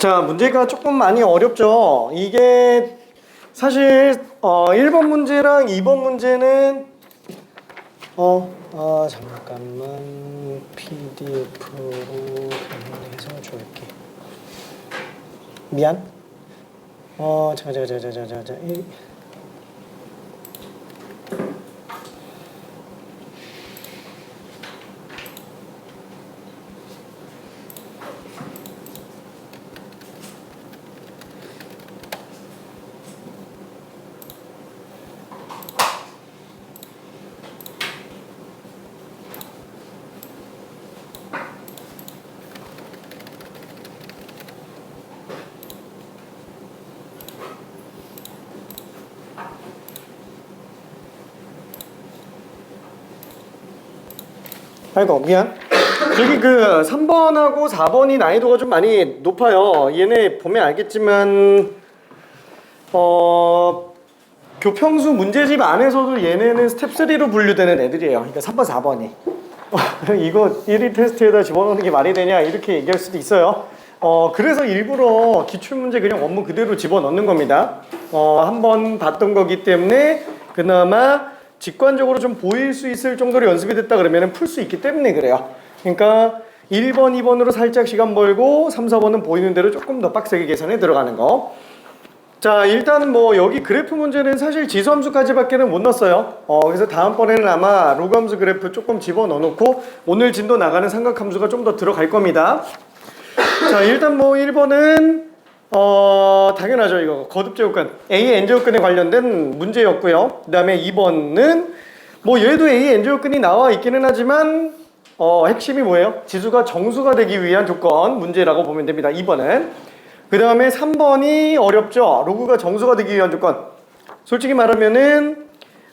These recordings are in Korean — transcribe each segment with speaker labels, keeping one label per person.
Speaker 1: 자, 문제가 조금 많이 어렵죠. 이게 사실 1번 문제랑 2번 문제는 잠깐만 PDF로 변환해서 줄게. 미안. 잠깐. 아이고 미안. 여기 그 3번하고 4번이 난이도가 좀 많이 높아요. 얘네 보면 알겠지만 교평수 문제집 안에서도 얘네는 스텝 3로 분류되는 애들이에요. 그러니까 3번 4번이 이거 1위 테스트에다 집어넣는 게 말이 되냐 이렇게 얘기할 수도 있어요. 그래서 일부러 기출문제 그냥 원문 그대로 집어넣는 겁니다. 한번 봤던 거기 때문에 그나마 직관적으로 좀 보일 수 있을 정도로 연습이 됐다 그러면 풀 수 있기 때문에 그래요. 그러니까 1번, 2번으로 살짝 시간 벌고 3, 4번은 보이는 대로 조금 더 빡세게 계산해 들어가는 거. 자, 일단 뭐 여기 그래프 문제는 사실 지수함수까지밖에는 못 넣었어요. 그래서 다음번에는 아마 로그함수 그래프 조금 집어넣어놓고 오늘 진도 나가는 삼각함수가 좀 더 들어갈 겁니다. 자, 일단 뭐 1번은 당연하죠. 이거 거듭제곱근 A n제곱근에 관련된 문제였고요. 그 다음에 2번은 뭐 얘도 A n제곱근이 나와 있기는 하지만 핵심이 뭐예요? 지수가 정수가 되기 위한 조건 문제라고 보면 됩니다. 2번은. 그 다음에 3번이 어렵죠. 로그가 정수가 되기 위한 조건. 솔직히 말하면은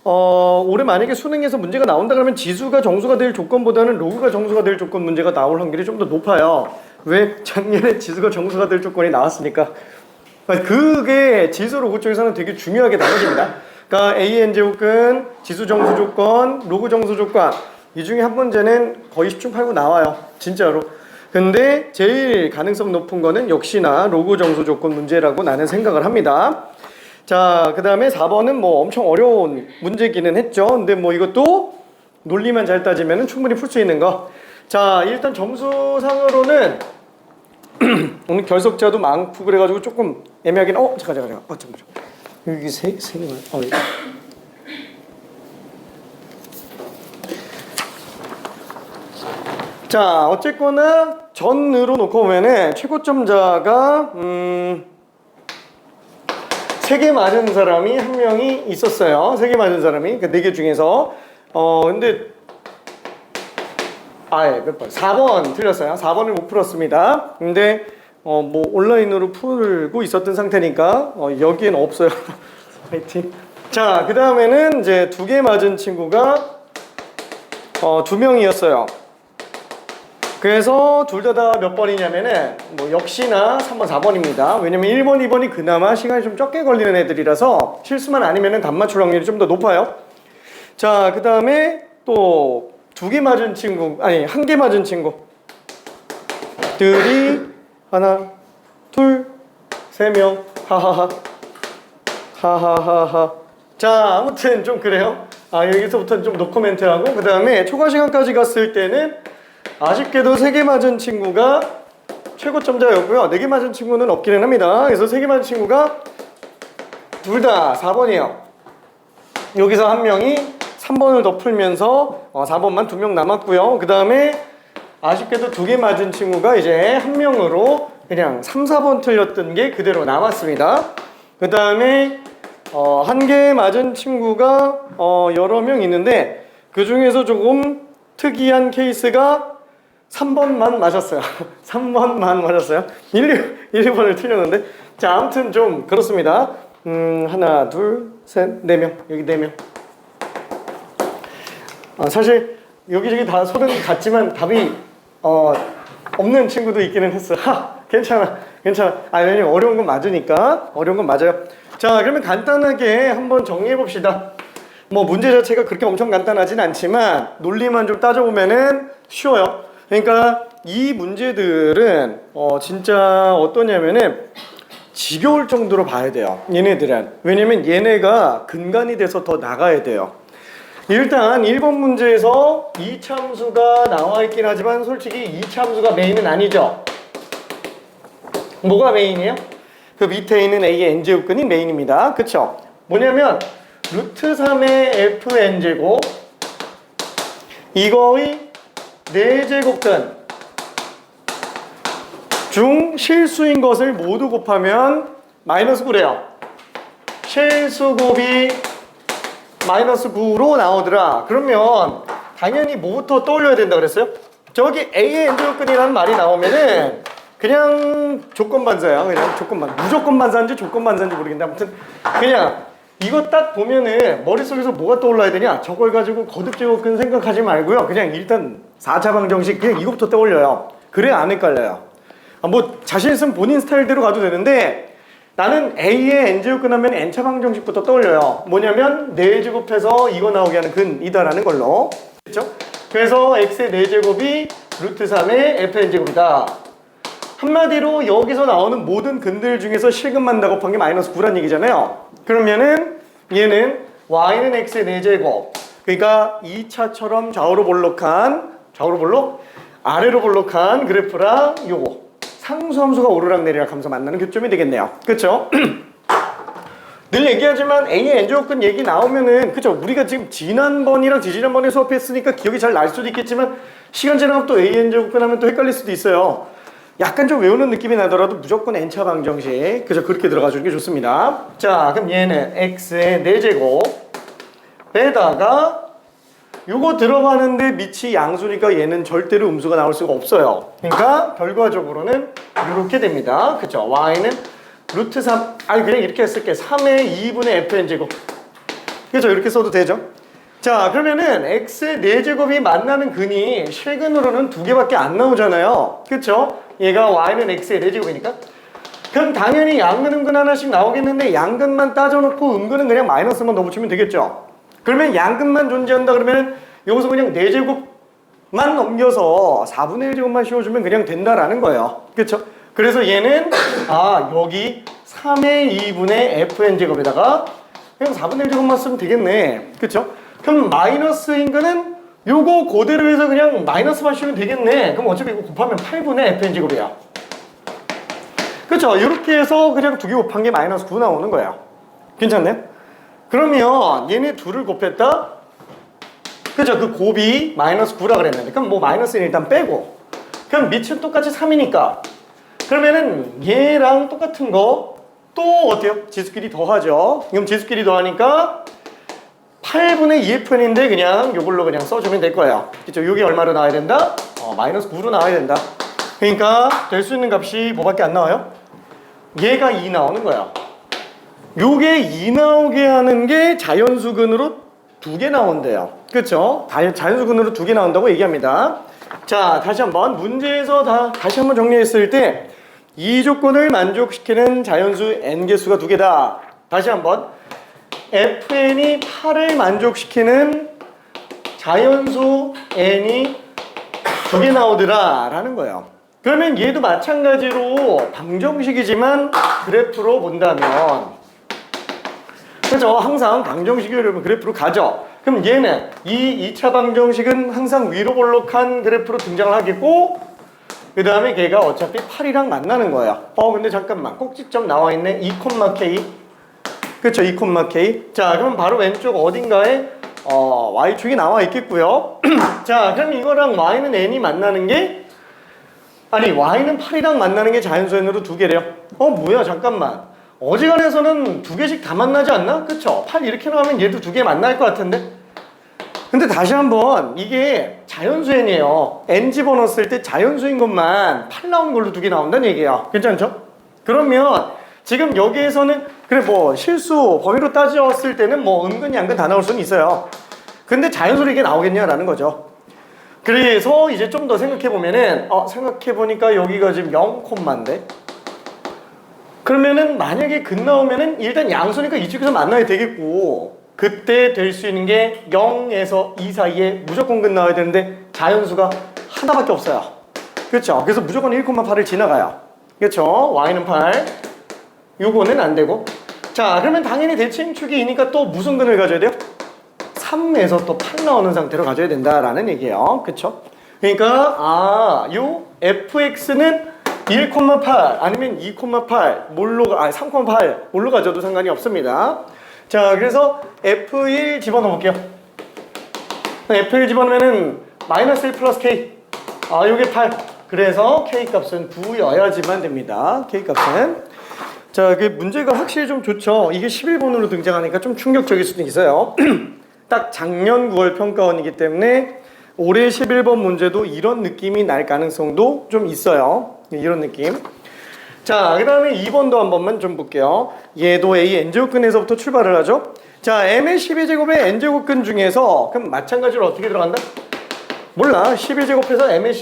Speaker 1: 올해 만약에 수능에서 문제가 나온다 그러면 지수가 정수가 될 조건보다는 로그가 정수가 될 조건 문제가 나올 확률이 좀 더 높아요. 왜? 작년에 지수가 정수가 될 조건이 나왔으니까. 그게 지수 로그 쪽에서는 되게 중요하게 나눠집니다. 그러니까 AN제곱근, 지수 정수 조건, 로그 정수 조건 이 중에 한 문제는 거의 10중 8구 나와요. 진짜로. 근데 제일 가능성 높은 거는 역시나 로그 정수 조건 문제라고 나는 생각을 합니다. 자, 그 다음에 4번은 뭐 엄청 어려운 문제기는 했죠. 근데 뭐 이것도 논리만 잘 따지면 충분히 풀 수 있는 거. 자, 일단 점수상으로는 오늘 결석자도 많고 그래가지고 조금 애매하긴. 잠깐. 여기 세 개만. 여기. 자, 어쨌거나 전으로 놓고 보면은 최고점자가 3개 맞은 사람이 한 명이 있었어요. 3개 맞은 사람이 그 4개 중에서 근데 몇 번? 4번 틀렸어요. 4번을 못 풀었습니다. 근데 뭐 온라인으로 풀고 있었던 상태니까 여기엔 없어요. 파이팅. 자, 그 다음에는 이제 2개 맞은 친구가 2명이었어요. 그래서 둘 다 몇 번이냐면은 뭐 역시나 3번, 4번입니다. 왜냐면 1번, 2번이 그나마 시간이 좀 적게 걸리는 애들이라서 실수만 아니면은 답 맞출 확률이 좀 더 높아요. 자, 그 다음에 또 2개 맞은 친구, 아니 1개 맞은 친구들이 하나, 둘, 3명. 하하하. 자, 아무튼 좀 그래요. 여기서부터는 좀 노코멘트하고 그 다음에 초과 시간까지 갔을 때는 아쉽게도 3개 맞은 친구가 최고점자였고요. 4개 맞은 친구는 없기는 합니다. 그래서 3개 맞은 친구가 둘 다 4번이에요. 여기서 한 명이 3번을 더 풀면서 4번만 2명 남았고요. 그 다음에 아쉽게도 2개 맞은 친구가 이제 한 명으로 그냥 3, 4번 틀렸던 게 그대로 남았습니다. 그 다음에 1개 맞은 친구가 여러 명 있는데 그 중에서 조금 특이한 케이스가 3번만 맞았어요. 3번만 맞았어요. 1, 2번을 틀렸는데. 자, 아무튼 좀 그렇습니다. 하나, 둘, 셋, 4명. 여기 4명. 사실 여기저기 다 손은 같지만 답이 없는 친구도 있기는 했어. 괜찮아. 왜냐면 어려운 건 맞으니까. 어려운 건 맞아요. 자, 그러면 간단하게 한번 정리해 봅시다. 뭐 문제 자체가 그렇게 엄청 간단하진 않지만 논리만 좀 따져보면은 쉬워요. 그러니까 이 문제들은 진짜 어떠냐면은 지겨울 정도로 봐야 돼요. 얘네들은. 왜냐면 얘네가 근간이 돼서 더 나가야 돼요. 일단 1번 문제에서 이참수가 나와 있긴 하지만 솔직히 이참수가 메인은 아니죠. 뭐가 메인이에요? 그 밑에 있는 A의 n제곱근이 메인입니다. 그쵸? 뭐냐면 루트 3의 fn제곱 이거의 4제곱근 중 실수인 것을 모두 곱하면 마이너스 9래요. 실수곱이 마이너스 9로 나오더라. 그러면 당연히 뭐부터 떠올려야 된다 그랬어요? 저기 A의 n제곱근이라는 말이 나오면은 그냥 조건반사야. 그냥 조건반. 무조건 반사인지 조건 반사인지 모르겠는데 아무튼 그냥 이거 딱 보면은 머릿속에서 뭐가 떠올라야 되냐? 저걸 가지고 거듭제곱근 생각하지 말고요. 그냥 일단 4차 방정식 그냥 이거부터 떠올려요. 그래야 안 헷갈려요. 뭐 자신 있으면 본인 스타일대로 가도 되는데 나는 A의 n제곱근 하면 n차 방정식부터 떠올려요. 뭐냐면 4제곱해서 이거 나오게 하는 근이다라는 걸로. 그렇죠? 그래서 x의 4제곱이 루트 3의 fn제곱이다. 한마디로 여기서 나오는 모든 근들 중에서 실근만 다 곱한 게 마이너스 9란 얘기잖아요. 그러면은 얘는 y는 x의 4제곱 그러니까 2차처럼 좌우로 볼록한 좌우로 볼록 아래로 볼록한 그래프랑 요거 상수함수가 오르락내리락 하면서 만나는 교점이 되겠네요. 그쵸? 늘 얘기하지만 A의 n제곱근 얘기 나오면은 그쵸? 우리가 지금 지난번이랑 지지난번에 수업했으니까 기억이 잘 날 수도 있겠지만 시간 지나면 또 A n제곱근 하면 또 헷갈릴 수도 있어요. 약간 좀 외우는 느낌이 나더라도 무조건 n차 방정식 그죠? 그렇게 들어가 주는 게 좋습니다. 자 그럼 얘는 x의 4제곱 에다가 요거 들어가는데 밑이 양수니까 얘는 절대로 음수가 나올 수가 없어요. 그러니까 결과적으로는 이렇게 됩니다. 그쵸? y는 루트 3 아니 그냥 이렇게 했을게 3의 2분의 fn제곱 그죠? 이렇게 써도 되죠? 자 그러면은 x의 4제곱이 만나는 근이 실근으로는 2개밖에 안 나오잖아요. 그쵸? 얘가 y는 x의 4제곱이니까 그럼 당연히 양근 음근 하나씩 나오겠는데 양근만 따져놓고 음근은 그냥 마이너스만 넣어붙이면 되겠죠. 그러면 양근만 존재한다 그러면 여기서 그냥 4제곱만 넘겨서 4분의 1제곱만 씌워주면 그냥 된다라는 거예요. 그쵸? 그래서 얘는 여기 3의 2분의 fn제곱에다가 그냥 4분의 1제곱만 쓰면 되겠네. 그쵸? 그럼 마이너스인 거는 요거 그대로 해서 그냥 마이너스만 씌우면 되겠네. 그럼 어차피 이거 곱하면 8분의 fn제곱이야. 그쵸? 이렇게 해서 그냥 2개 곱한 게 마이너스 9 나오는 거예요. 괜찮네? 그러면 얘네 둘을 곱했다? 그죠? 그 곱이 마이너스 9라 그랬는데 그럼 뭐 마이너스는 일단 빼고 그럼 밑은 똑같이 3이니까 그러면은 얘랑 똑같은 거 또 어때요? 지수끼리 더하죠. 그럼 지수끼리 더하니까 8분의 2fn인데 그냥 요걸로 그냥 써주면 될 거예요. 그쵸? 요게 얼마로 나와야 된다? 마이너스 9로 나와야 된다. 그러니까 될 수 있는 값이 뭐밖에 안 나와요? 얘가 2 나오는 거야. 요게 2 나오게 하는 게 자연수근으로 2개 나온대요. 그쵸? 자연수근으로 2개 나온다고 얘기합니다. 자, 다시 한번 문제에서 다시 한번 정리했을 때 이 조건을 만족시키는 자연수 n개수가 2개다. 다시 한번 fn이 8을 만족시키는 자연수 n이 2개 나오더라 라는 거예요. 그러면 얘도 마찬가지로 방정식이지만 그래프로 본다면 그죠? 항상 방정식이 여러분 그래프로 가죠. 그럼 얘는 이 2차 방정식은 항상 위로 볼록한 그래프로 등장을 하겠고 그 다음에 걔가 어차피 8이랑 만나는 거야. 근데 잠깐만 꼭지점 나와 있네. 2,k 그쵸? 2,k 자 그럼 바로 왼쪽 어딘가에 y축이 나와 있겠고요. 자 그럼 이거랑 y는 n이 만나는 게 아니 y는 8이랑 만나는 게 자연수 n으로 2개래요. 뭐야 잠깐만 어지간해서는 2개씩 다 만나지 않나? 그쵸? 8 이렇게 나오면 얘도 2개 만날 것 같은데? 근데 다시 한번 이게 자연수 n이에요. n 집어넣었을 때 자연수인 것만 8 나온 걸로 2개 나온다는 얘기예요. 괜찮죠? 그러면 지금 여기에서는 그래 뭐 실수 범위로 따졌을 때는 뭐 은근 양근 다 나올 수는 있어요. 근데 자연수로 이게 나오겠냐라는 거죠. 그래서 이제 좀 더 생각해보면은 생각해보니까 여기가 지금 0콤마인데 그러면은 만약에 근 나오면은 일단 양수니까 이쪽에서 만나야 되겠고 그때 될 수 있는 게 0에서 2 사이에 무조건 근 나와야 되는데 자연수가 하나밖에 없어요. 그렇죠. 그래서 무조건 1,8을 지나가요. 그렇죠. y는 8. 요거는 안 되고. 자, 그러면 당연히 대칭축이 2니까 또 무슨 근을 가져야 돼요? 3에서 또 8 나오는 상태로 가져야 된다라는 얘기예요. 그렇죠? 그러니까 요 fx는 1,8 아니면 2,8 뭘로 3,8 뭘로 가져도 상관이 없습니다. 자, 그래서 f1 집어넣어 볼게요. f1 집어넣으면은 마이너스 1 플러스 k. 요게 8. 그래서 k 값은 9여야지만 됩니다. k 값은. 자, 그 문제가 확실히 좀 좋죠. 이게 11번으로 등장하니까 좀 충격적일 수도 있어요. 딱 작년 9월 평가원이기 때문에 올해 11번 문제도 이런 느낌이 날 가능성도 좀 있어요. 이런 느낌. 자, 그 다음에 2번도 한 번만 좀 볼게요. 얘도 A n제곱근에서부터 출발을 하죠. 자, m의 12제곱의 n제곱근 중에서 그럼 마찬가지로 어떻게 들어간다? 몰라. 12제곱해서 m의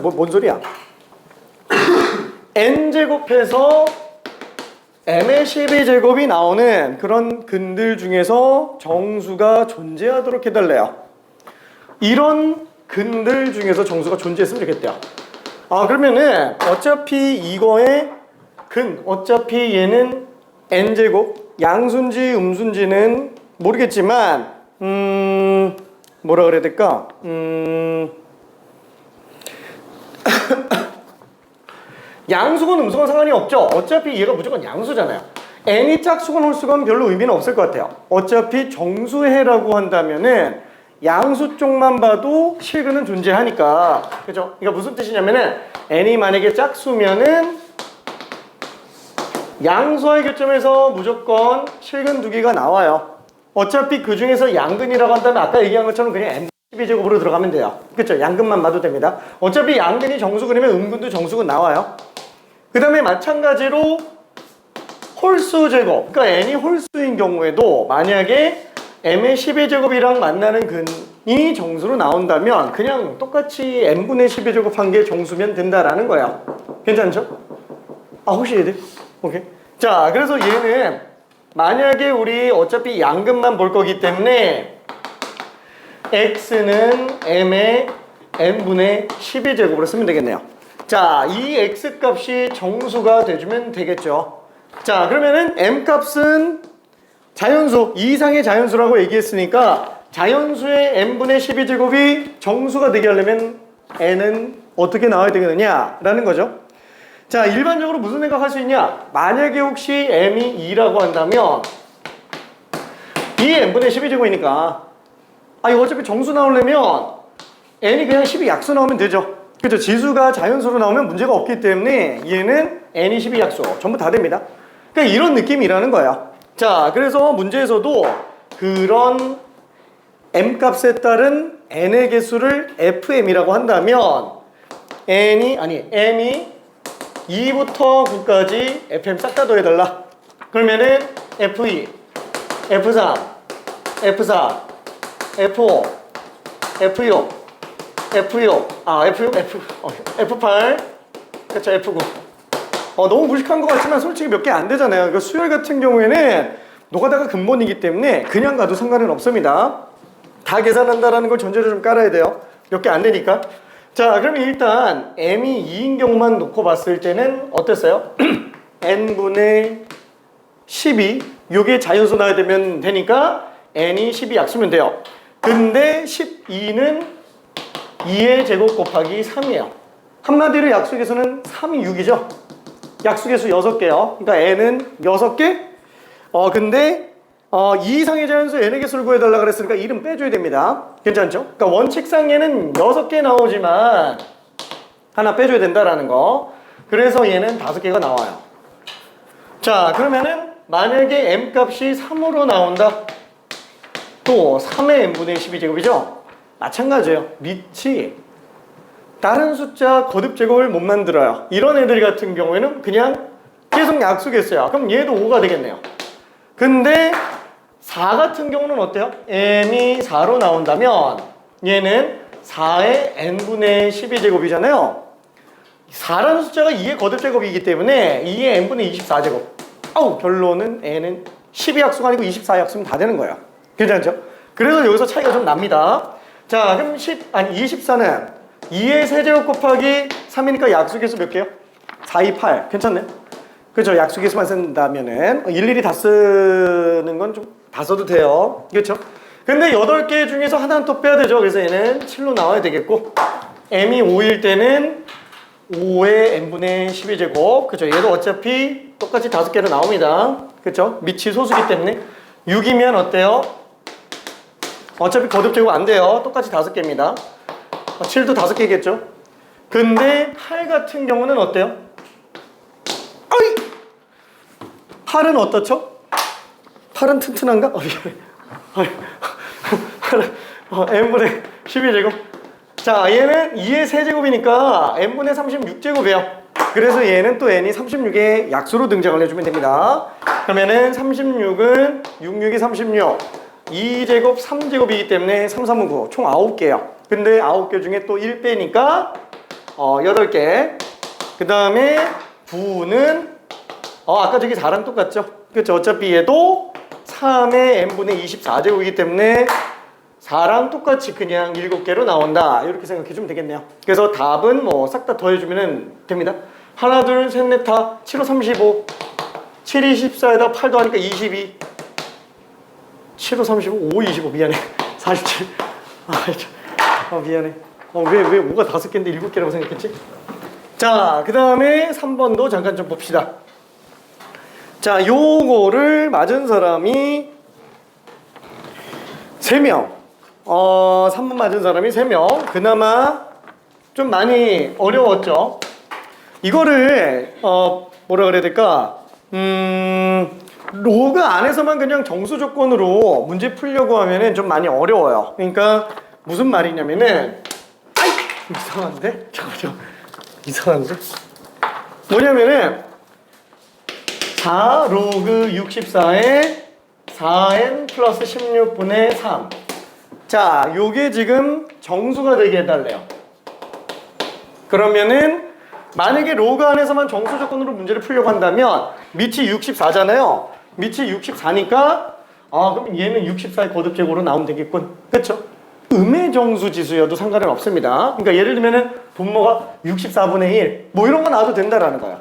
Speaker 1: 뭔 소리야? n제곱해서 m의 12제곱이 나오는 그런 근들 중에서 정수가 존재하도록 해달래요. 이런 근들 중에서 정수가 존재했으면 좋겠대요. 그러면은 어차피 이거의 어차피 얘는 n제곱, 양수인지 음수인지는 모르겠지만 뭐라 그래야 될까? 양수건 음수건 상관이 없죠. 어차피 얘가 무조건 양수잖아요. n이 짝수건 홀수건 별로 의미는 없을 것 같아요. 어차피 정수해라고 한다면은 양수 쪽만 봐도 실근은 존재하니까. 그죠? 그러니까 무슨 뜻이냐면은 n이 만약에 짝수면은 양수와의 교점에서 무조건 실근 두 개가 나와요. 어차피 그 중에서 양근이라고 한다면 아까 얘기한 것처럼 그냥 n 12제곱으로 들어가면 돼요. 그쵸? 양근만 봐도 됩니다. 어차피 양근이 정수근이면 음근도 정수근 나와요. 그 다음에 마찬가지로 홀수 제곱, 그러니까 n이 홀수인 경우에도 만약에 m의 12제곱이랑 만나는 근이 정수로 나온다면 그냥 똑같이 n분의 12제곱 한 게 정수면 된다라는 거예요. 괜찮죠? 혹시 얘들? 오케이. 자, 그래서 얘는 만약에 우리 어차피 양근만 볼 거기 때문에 x는 m의 n분의 12제곱으로 쓰면 되겠네요. 자, 이 x 값이 정수가 돼주면 되겠죠. 자, 그러면은 m 값은 자연수, 2 이상의 자연수라고 얘기했으니까 자연수의 n분의 12제곱이 정수가 되게 하려면 n은 어떻게 나와야 되겠느냐라는 거죠. 자, 일반적으로 무슨 생각할 수 있냐? 만약에 혹시 m이 2라고 한다면 이 n분의 12제곱이니까 이거 어차피 정수 나오려면 n이 그냥 12 약수 나오면 되죠. 그죠? 지수가 자연수로 나오면 문제가 없기 때문에 얘는 n이 12 약수 전부 다 됩니다. 그러니까 이런 느낌이라는 거야. 자, 그래서 문제에서도 그런 m값에 따른 n의 개수를 fm이라고 한다면 m이 2부터 9까지 fm 싹 다 더해달라. 그러면은 f2, f3, f4, f5, f6, f8, 그쵸, f9. 너무 무식한 것 같지만 솔직히 몇 개 안 되잖아요. 그러니까 수열 같은 경우에는 노가다가 근본이기 때문에 그냥 가도 상관은 없습니다. 다 계산한다라는 걸 전제로 좀 깔아야 돼요. 몇 개 안 되니까. 자, 그러면 일단 m이 2인 경우만 놓고 봤을 때는 어땠어요? n분의 12 요게 자연수 나야 되니까 n이 12 약수면 돼요. 근데 12는 2의 제곱 곱하기 3이에요. 한마디로 약수계수는 3이 6이죠. 약수계수 6개요. 그러니까 n은 6개. 근데 2 이상의 자연수 n의 개수를 구해달라 그랬으니까 1은 빼줘야 됩니다. 괜찮죠? 그러니까 원칙상에는 6개 나오지만 하나 빼줘야 된다라는 거. 그래서 얘는 5개가 나와요. 자, 그러면은 만약에 m값이 3으로 나온다. 또 3의 n분의 12제곱이죠? 마찬가지예요. 밑이 다른 숫자 거듭제곱을 못 만들어요. 이런 애들 같은 경우에는 그냥 계속 약수겠어요. 그럼 얘도 5가 되겠네요. 근데 4 같은 경우는 어때요? m이 4로 나온다면 얘는 4의 n분의 12제곱이잖아요. 4라는 숫자가 2의 거듭제곱이기 때문에 2의 n분의 24제곱. 결론은 n은 12약수가 아니고 24약수면 다 되는 거예요. 괜찮죠? 그래서 여기서 차이가 좀 납니다. 자, 그럼 24는 2의 세제곱 곱하기 3이니까 약수계수 몇 개요? 4, 2, 8. 괜찮네. 그렇죠. 약수계수만 쓴다면은 일일이 다 쓰는 건 좀 다 써도 돼요. 그렇죠. 근데 8개 중에서 하나는 또 빼야 되죠. 그래서 얘는 7로 나와야 되겠고, m이 5일 때는 5의 n분의 12제곱. 그죠? 얘도 어차피 똑같이 5개로 나옵니다. 그죠? 밑이 소수기 때문에 6이면 어때요? 어차피 거듭제곱 안 돼요. 똑같이 5개입니다. 7도 5개겠죠? 근데 8 같은 경우는 어때요? 어이! 8은 어떻죠? 8은 튼튼한가? 미안해. n분의 12제곱. 자, 얘는 2의 세제곱이니까 n분의 36제곱이에요. 그래서 얘는 또 n이 36의 약수로 등장을 해주면 됩니다. 그러면은 36은 66이 36, 2제곱 3제곱이기 때문에 3, 3은 9, 총 9개예요. 근데 9개 중에 또 1 빼니까 8개. 그 다음에 9는 아까 저기 4랑 똑같죠? 그렇죠? 어차피 얘도 3의 n분의 24제곱이기 때문에 4랑 똑같이 그냥 7개로 나온다. 이렇게 생각해주면 되겠네요. 그래서 답은 뭐 싹 다 더해주면 됩니다. 하나, 둘, 셋, 넷 다 7, 5, 35, 7, 2, 14에다 8 더하니까 22, 7, 5, 35, 5, 25 미안해. 47. 미안해. 왜 5가 5개인데 7개라고 생각했지? 자, 그 다음에 3번도 잠깐 좀 봅시다. 자, 요거를 맞은 사람이 3명. 3번 맞은 사람이 3명. 그나마 좀 많이 어려웠죠. 이거를 뭐라 그래야 될까? 로그 안에서만 그냥 정수 조건으로 문제 풀려고 하면은 좀 많이 어려워요. 그러니까 무슨 말이냐면은 이상한데? 잠깐만. 이상한데? 뭐냐면은 4 로그 64에 4n 플러스 16분의 3. 자, 요게 지금 정수가 되게 해달래요. 그러면은 만약에 로그 안에서만 정수 조건으로 문제를 풀려고 한다면 밑이 64잖아요. 밑이 64니까 그럼 얘는 64의 거듭제곱으로 나오면 되겠군. 그쵸? 음의 정수 지수여도 상관은 없습니다. 그러니까 예를 들면은 분모가 64분의 1 뭐 이런 거 나와도 된다라는 거야.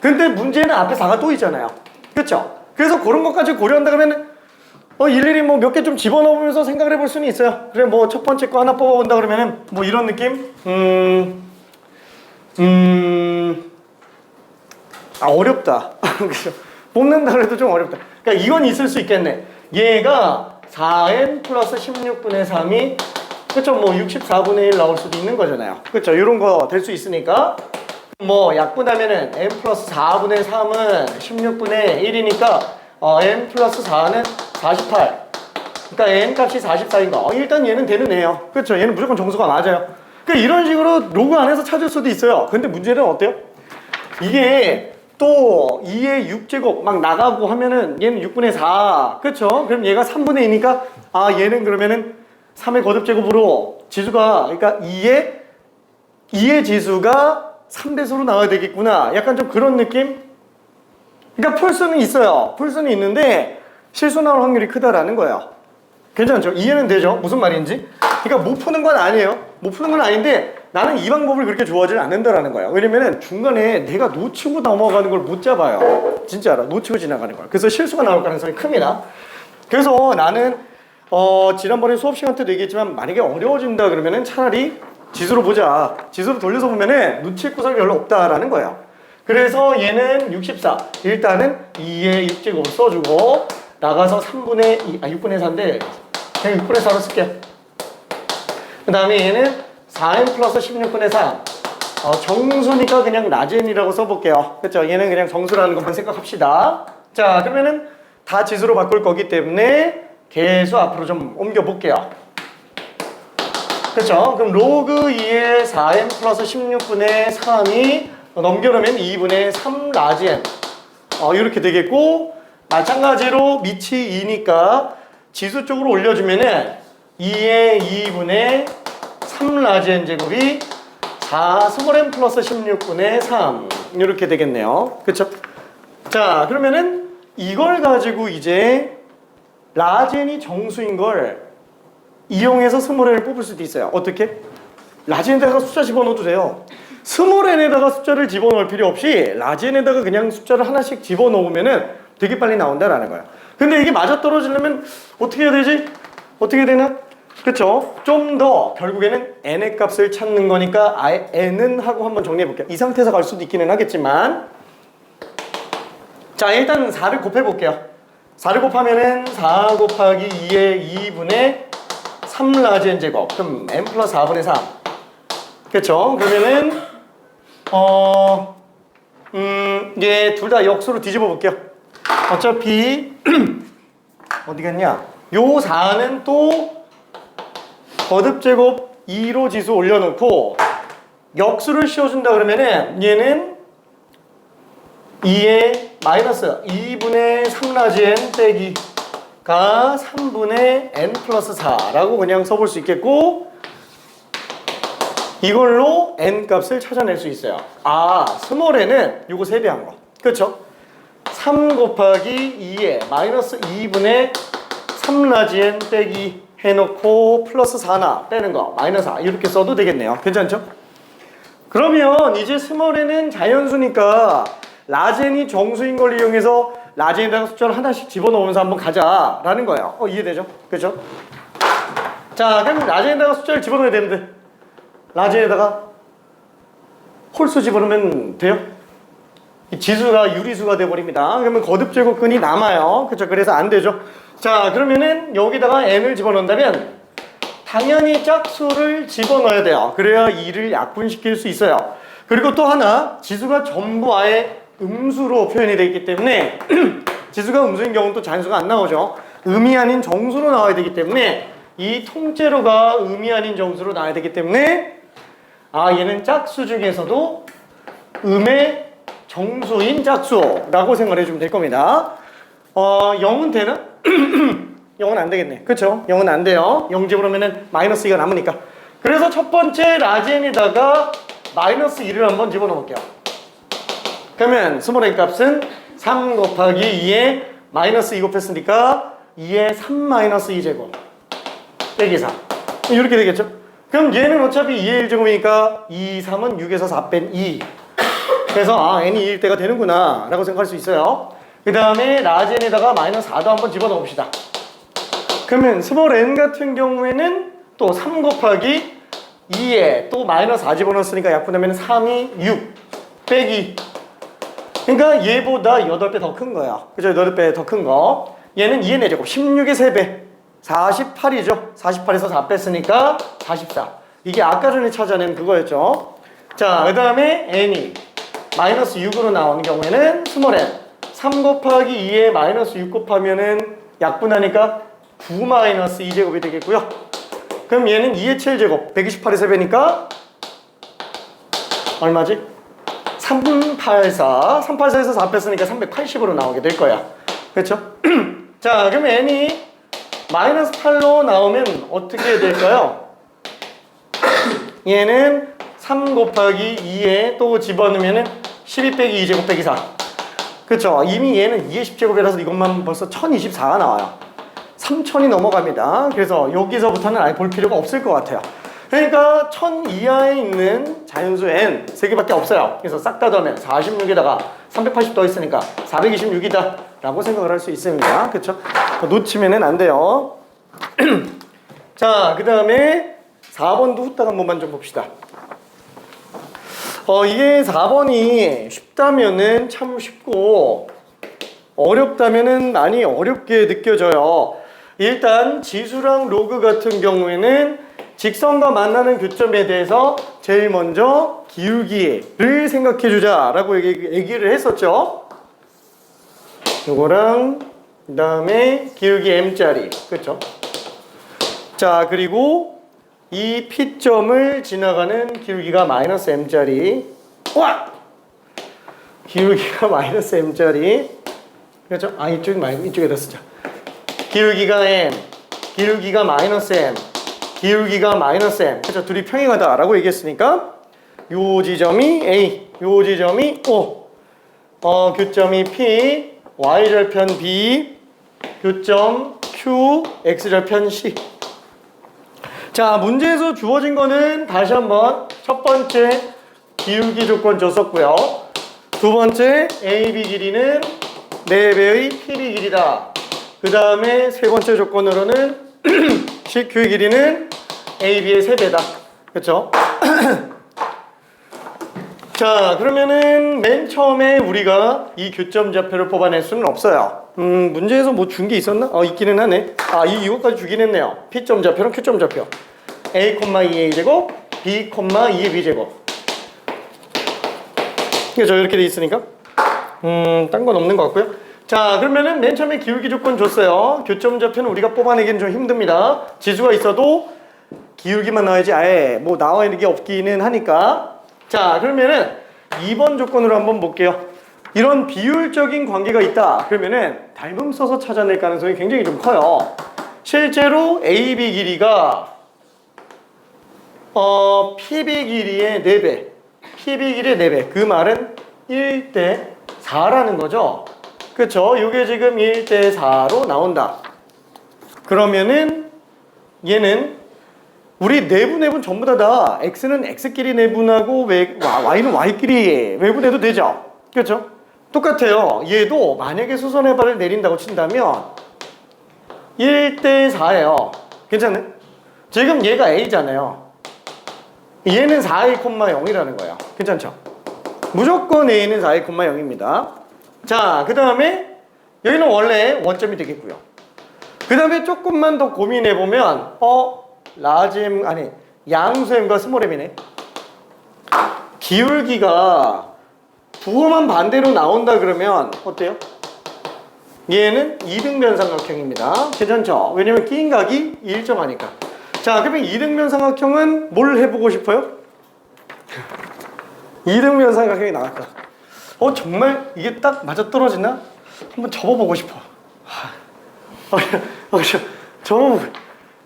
Speaker 1: 근데 문제는 앞에 4가 또 있잖아요. 그쵸? 그래서 그런 것까지 고려한다 그러면은 일일이 뭐 몇 개 좀 집어넣으면서 생각을 해볼 수는 있어요. 그래 뭐 첫 번째 거 하나 뽑아본다 그러면은 뭐 이런 느낌? 어렵다. 그죠? 뽑는다 그래도 좀 어렵다. 그러니까 이건 있을 수 있겠네. 얘가 4n 플러스 16분의 3이 그쵸? 뭐 64분의 1 나올 수도 있는 거잖아요. 그쵸? 이런 거 될 수 있으니까 뭐 약분하면은 n 플러스 4분의 3은 16분의 1이니까 n 플러스 4는 48. 그러니까 n 값이 44인가? 일단 얘는 되는 애예요. 그렇죠? 얘는 무조건 정수가 맞아요. 그러니까 이런 식으로 로그 안에서 찾을 수도 있어요. 근데 문제는 어때요? 이게 또 2의 6제곱 막 나가고 하면은 얘는 6분의 4. 그렇죠? 그럼 얘가 3분의 2니까 얘는 그러면은 3의 거듭제곱으로 지수가 그러니까 2의 지수가 3배수로 나와야 되겠구나. 약간 좀 그런 느낌? 그러니까 풀 수는 있어요. 풀 수는 있는데 실수 나올 확률이 크다라는 거예요. 괜찮죠? 이해는 되죠? 무슨 말인지? 그러니까 못 푸는 건 아니에요. 못 푸는 건 아닌데 나는 이 방법을 그렇게 좋아하지 않는다라는 거예요. 왜냐면은 중간에 내가 놓치고 넘어가는 걸 못 잡아요. 진짜로 놓치고 지나가는 거야. 그래서 실수가 나올 가능성이 큽니다. 그래서 나는 지난번에 수업 시간 때도 얘기했지만 만약에 어려워진다 그러면은 차라리 지수로 보자. 지수로 돌려서 보면은 놓칠 구석이 별로 없다라는 거예요. 그래서 얘는 64. 일단은 2의 6제곱 써주고 나가서 3분의 2, 6분의 4인데 그냥 6분의 4로 쓸게요. 그 다음에 얘는 4n 플러스 16분의 3. 정수니까 그냥 라젠이라고 써볼게요. 그렇죠? 얘는 그냥 정수라는 것만 생각합시다. 자, 그러면은 다 지수로 바꿀 거기 때문에 계수 앞으로 좀 옮겨볼게요. 그렇죠? 그럼 로그 2의 4n 플러스 16분의 3이 넘겨놓으면 2분의 3 라지엔 이렇게 되겠고 마찬가지로 밑이 2니까 지수 쪽으로 올려주면은 2의 2분의 3 라지엔 제곱이 4 스몰n 플러스 16분의 3 이렇게 되겠네요. 그쵸? 자, 그러면은 이걸 가지고 이제 라지엔이 정수인 걸 이용해서 스몰n을 뽑을 수도 있어요. 어떻게? 라지 n에다가 숫자 집어넣어도 돼요. 스몰 n에다가 숫자를 집어넣을 필요 없이 라지 n에다가 그냥 숫자를 하나씩 집어넣으면은 되게 빨리 나온다라는 거예요. 근데 이게 맞아떨어지려면 어떻게 해야 되지? 어떻게 되나? 그쵸? 좀 더 결국에는 n의 값을 찾는 거니까 n은 하고 한번 정리해 볼게요. 이 상태에서 갈 수도 있기는 하겠지만, 자 일단 4를 곱해 볼게요. 4를 곱하면은 4 곱하기 2의 2분의 3 라지 n 제곱. 그럼 n 플러스 4분의 3. 그쵸? 그러면은 이게 둘 다 역수로 뒤집어 볼게요. 어차피 어디 갔냐? 요 4는 또 거듭제곱 2로 지수 올려놓고 역수를 씌워준다 그러면은 얘는 2의 마이너스 2분의 3라지 n 빼기가 3분의 n 플러스 4라고 그냥 써볼 수 있겠고, 이걸로 n 값을 찾아낼 수 있어요. 아, 스몰 n은 요거 3배한 거. 그쵸? 3 곱하기 2에 마이너스 2분의 3라지 n 빼기 해놓고 플러스 4나 빼는 거 마이너스 4 이렇게 써도 되겠네요. 괜찮죠? 그러면 이제 스몰 n은 자연수니까 라지 n이 정수인 걸 이용해서 라지 n에다가 숫자를 하나씩 집어넣으면서 한번 가자라는 거예요. 이해되죠? 그렇죠? 자, 그럼 라지 n에다가 숫자를 집어넣어야 되는데 라지 n에다가 홀수 집어넣으면 돼요? 지수가 유리수가 돼버립니다. 그러면 거듭제곱근이 남아요. 그렇죠? 그래서 안 되죠. 자, 그러면은 여기다가 n을 집어넣는다면 당연히 짝수를 집어넣어야 돼요. 그래야 2를 약분시킬 수 있어요. 그리고 또 하나, 지수가 전부 아예 음수로 표현이 되어 있기 때문에 지수가 음수인 경우는 또 잔수가 안 나오죠. 음이 아닌 정수로 나와야 되기 때문에 이 통째로가 음이 아닌 정수로 나와야 되기 때문에 얘는 짝수 중에서도 음의 정수인 짝수라고 생각을 해주면 될 겁니다. 0은 되나? 0은 안 되겠네. 그쵸? 0은 안 돼요. 0 집어넣으면 마이너스 2가 남으니까. 그래서 첫 번째 라지 n에다가 마이너스 2를 한번 집어넣을게요. 그러면 스몰 n 값은 3 곱하기 2에 마이너스 2 곱했으니까 2에 3 마이너스 2제곱 빼기 4 이렇게 되겠죠? 그럼 얘는 어차피 2의 1제곱이니까 2, 3은 6에서 4 뺀 2. 그래서 n이 2일 때가 되는구나 라고 생각할 수 있어요. 그 다음에 라지 n에다가 마이너스 4도 한번 집어넣어 봅시다. 그러면 스몰 n 같은 경우에는 또 3 곱하기 2에 또 마이너스 4 집어넣었으니까 약분하면 3이 6 빼기, 그러니까 얘보다 8배 더 큰 거야. 그죠? 8배 더 큰 거. 얘는 2의 4제곱 16의 3배 48이죠. 48에서 4 뺐으니까 44. 이게 아까 전에 찾아낸 그거였죠. 자, 그 다음에 n이 마이너스 6으로 나오는 경우에는 스몰 n 3 곱하기 2에 마이너스 6 곱하면은 약분하니까 9 마이너스 2제곱이 되겠고요. 그럼 얘는 2의 7제곱 128의 3배니까 얼마지? 384. 384에서 4 뺐으니까 380으로 나오게 될 거야. 그렇죠? 자, 그럼 n이 마이너스 8로 나오면 어떻게 될까요? 얘는 3 곱하기 2에 또 집어넣으면은 12 빼기 2제곱 빼기 4. 그쵸? 이미 얘는 2의 10제곱이라서 이것만 벌써 1024가 나와요. 3000이 넘어갑니다. 그래서 여기서부터는 아예 볼 필요가 없을 것 같아요. 그러니까 1000 이하에 있는 자연수 n 3개밖에 없어요. 그래서 싹 다 더하면 46에다가 380 더 있으니까 426이다 라고 생각을 할 수 있습니다. 그쵸? 놓치면은 안 돼요. 자, 그 다음에 4번도 후딱 한 번만 좀 봅시다. 이게 4번이 쉽다면은 참 쉽고 어렵다면은 많이 어렵게 느껴져요. 일단 지수랑 로그 같은 경우에는 직선과 만나는 교점에 대해서 제일 먼저 기울기를 생각해 주자 라고 얘기를 했었죠. 요거랑 그 다음에 기울기 m짜리, 그렇죠? 자, 그리고 이 P점을 지나가는 기울기가 마이너스 m짜리. 와! 기울기가 마이너스 m짜리. 그렇죠? 이쪽이 말고 이쪽에다 쓰자. 기울기가 m, 기울기가 마이너스 m, 기울기가 마이너스 m. 그렇죠? 둘이 평행하다라고 얘기했으니까 요 지점이 a, 요 지점이 o. 교점이 p, y절편 b, 교점 q, x절편 c. 자, 문제에서 주어진 거는 다시 한번 첫 번째 기울기 조건 줬었고요. 두 번째 AB 길이는 4배의 PB 길이다. 그 다음에 세 번째 조건으로는 CQ 길이는 AB의 3배다. 그렇죠? 자, 그러면은 맨 처음에 우리가 이 교점 좌표를 뽑아낼 수는 없어요. 문제에서 뭐 준 게 있었나? 있기는 하네. 이것까지 주긴 했네요. P점 좌표랑 Q점 좌표. A, 2A 제곱, B, 2의 B 제곱. 그죠? 이렇게 돼 있으니까. 딴 건 없는 것 같고요. 자, 그러면은 맨 처음에 기울기 조건 줬어요. 교점 좌표는 우리가 뽑아내기는 좀 힘듭니다. 지수가 있어도 기울기만 나와야지 아예 뭐 나와 있는 게 없기는 하니까. 자, 그러면은 2번 조건으로 한번 볼게요. 이런 비율적인 관계가 있다. 그러면은 닮음 써서 찾아낼 가능성이 굉장히 좀 커요. 실제로 AB 길이가 PB 길이의 4배, PB 길이의 4배. 그 말은 1대 4라는 거죠. 그쵸? 이게 지금 1대 4로 나온다. 그러면은 얘는 우리 내분 전부 다 x는 x끼리 내분하고 y는 y끼리 외분해도 되죠? 그렇죠? 똑같아요. 얘도 만약에 수선의 발을 내린다고 친다면 1대 4예요. 괜찮네? 지금 얘가 a잖아요. 얘는 4a, 0이라는 거예요. 괜찮죠? 무조건 a는 4a, 0입니다. 자, 그 다음에 여기는 원래 원점이 되겠고요. 그 다음에 조금만 더 고민해보면 양수m과 스몰m이네. 기울기가 부호만 반대로 나온다 그러면 어때요? 얘는 이등변 삼각형입니다. 괜찮죠? 왜냐면 끼인 각이 일정하니까. 자, 그러면 이등변 삼각형은 뭘 해보고 싶어요? 이등변 삼각형이 나왔다. 정말 이게 딱 맞아떨어지나? 한번 접어보고 싶어. 접어보고.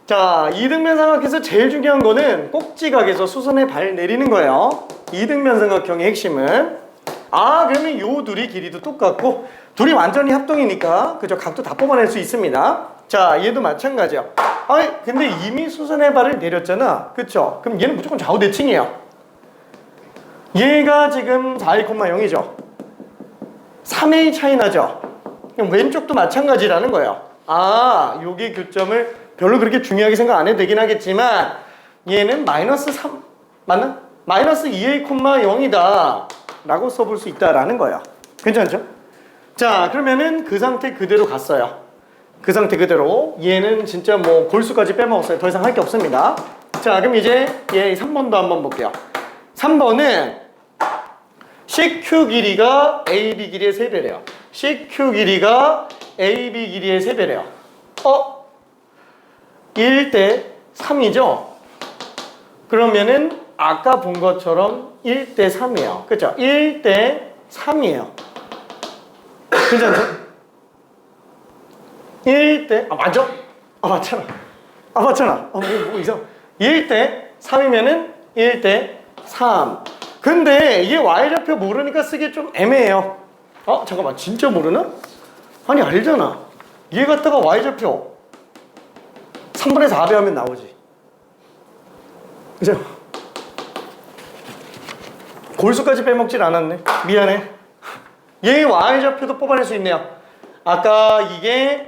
Speaker 1: 자, 이등변 삼각형에서 제일 중요한 거는 꼭지각에서 수선의 발 내리는 거예요. 이등변 삼각형의 핵심은 그러면 요 둘이 길이도 똑같고 둘이 완전히 합동이니까 그죠? 각도 다 뽑아낼 수 있습니다. 자, 얘도 마찬가지야. 근데 이미 수선의 발을 내렸잖아. 그쵸? 그럼 얘는 무조건 좌우 대칭이에요. 얘가 지금 4a, 0이죠. 3a 차이 나죠? 그럼 왼쪽도 마찬가지라는 거예요. 요게 교점을 별로 그렇게 중요하게 생각 안 해도 되긴 하겠지만 얘는 마이너스 3 맞나? 마이너스 2a, 0이다 라고 써볼 수 있다라는 거예요. 괜찮죠? 자, 그러면은 그 상태 그대로 갔어요. 그 상태 그대로 얘는 진짜 뭐 골수까지 빼먹었어요. 더 이상 할 게 없습니다. 자, 그럼 이제 얘 3번도 한번 볼게요. 3번은 CQ 길이가 AB 길이의 3배래요. CQ 길이가 AB 길이의 3배래요. 1대 3이죠? 그러면은 아까 본 것처럼 1대 3이에요. 그쵸? 1대 3이에요. 괜찮죠? 1대, 맞아? 맞잖아. 맞잖아. 뭐 이상. 1대 3이면은 1대 3. 근데 이게 y좌표 모르니까 쓰기 좀 애매해요. 잠깐만, 진짜 모르나? 아니, 알잖아. 얘 갖다가 y좌표 3분의 4배 하면 나오지. 그죠? 골수까지 빼먹질 않았네. 미안해. 얘 y좌표도 뽑아낼 수 있네요. 아까 이게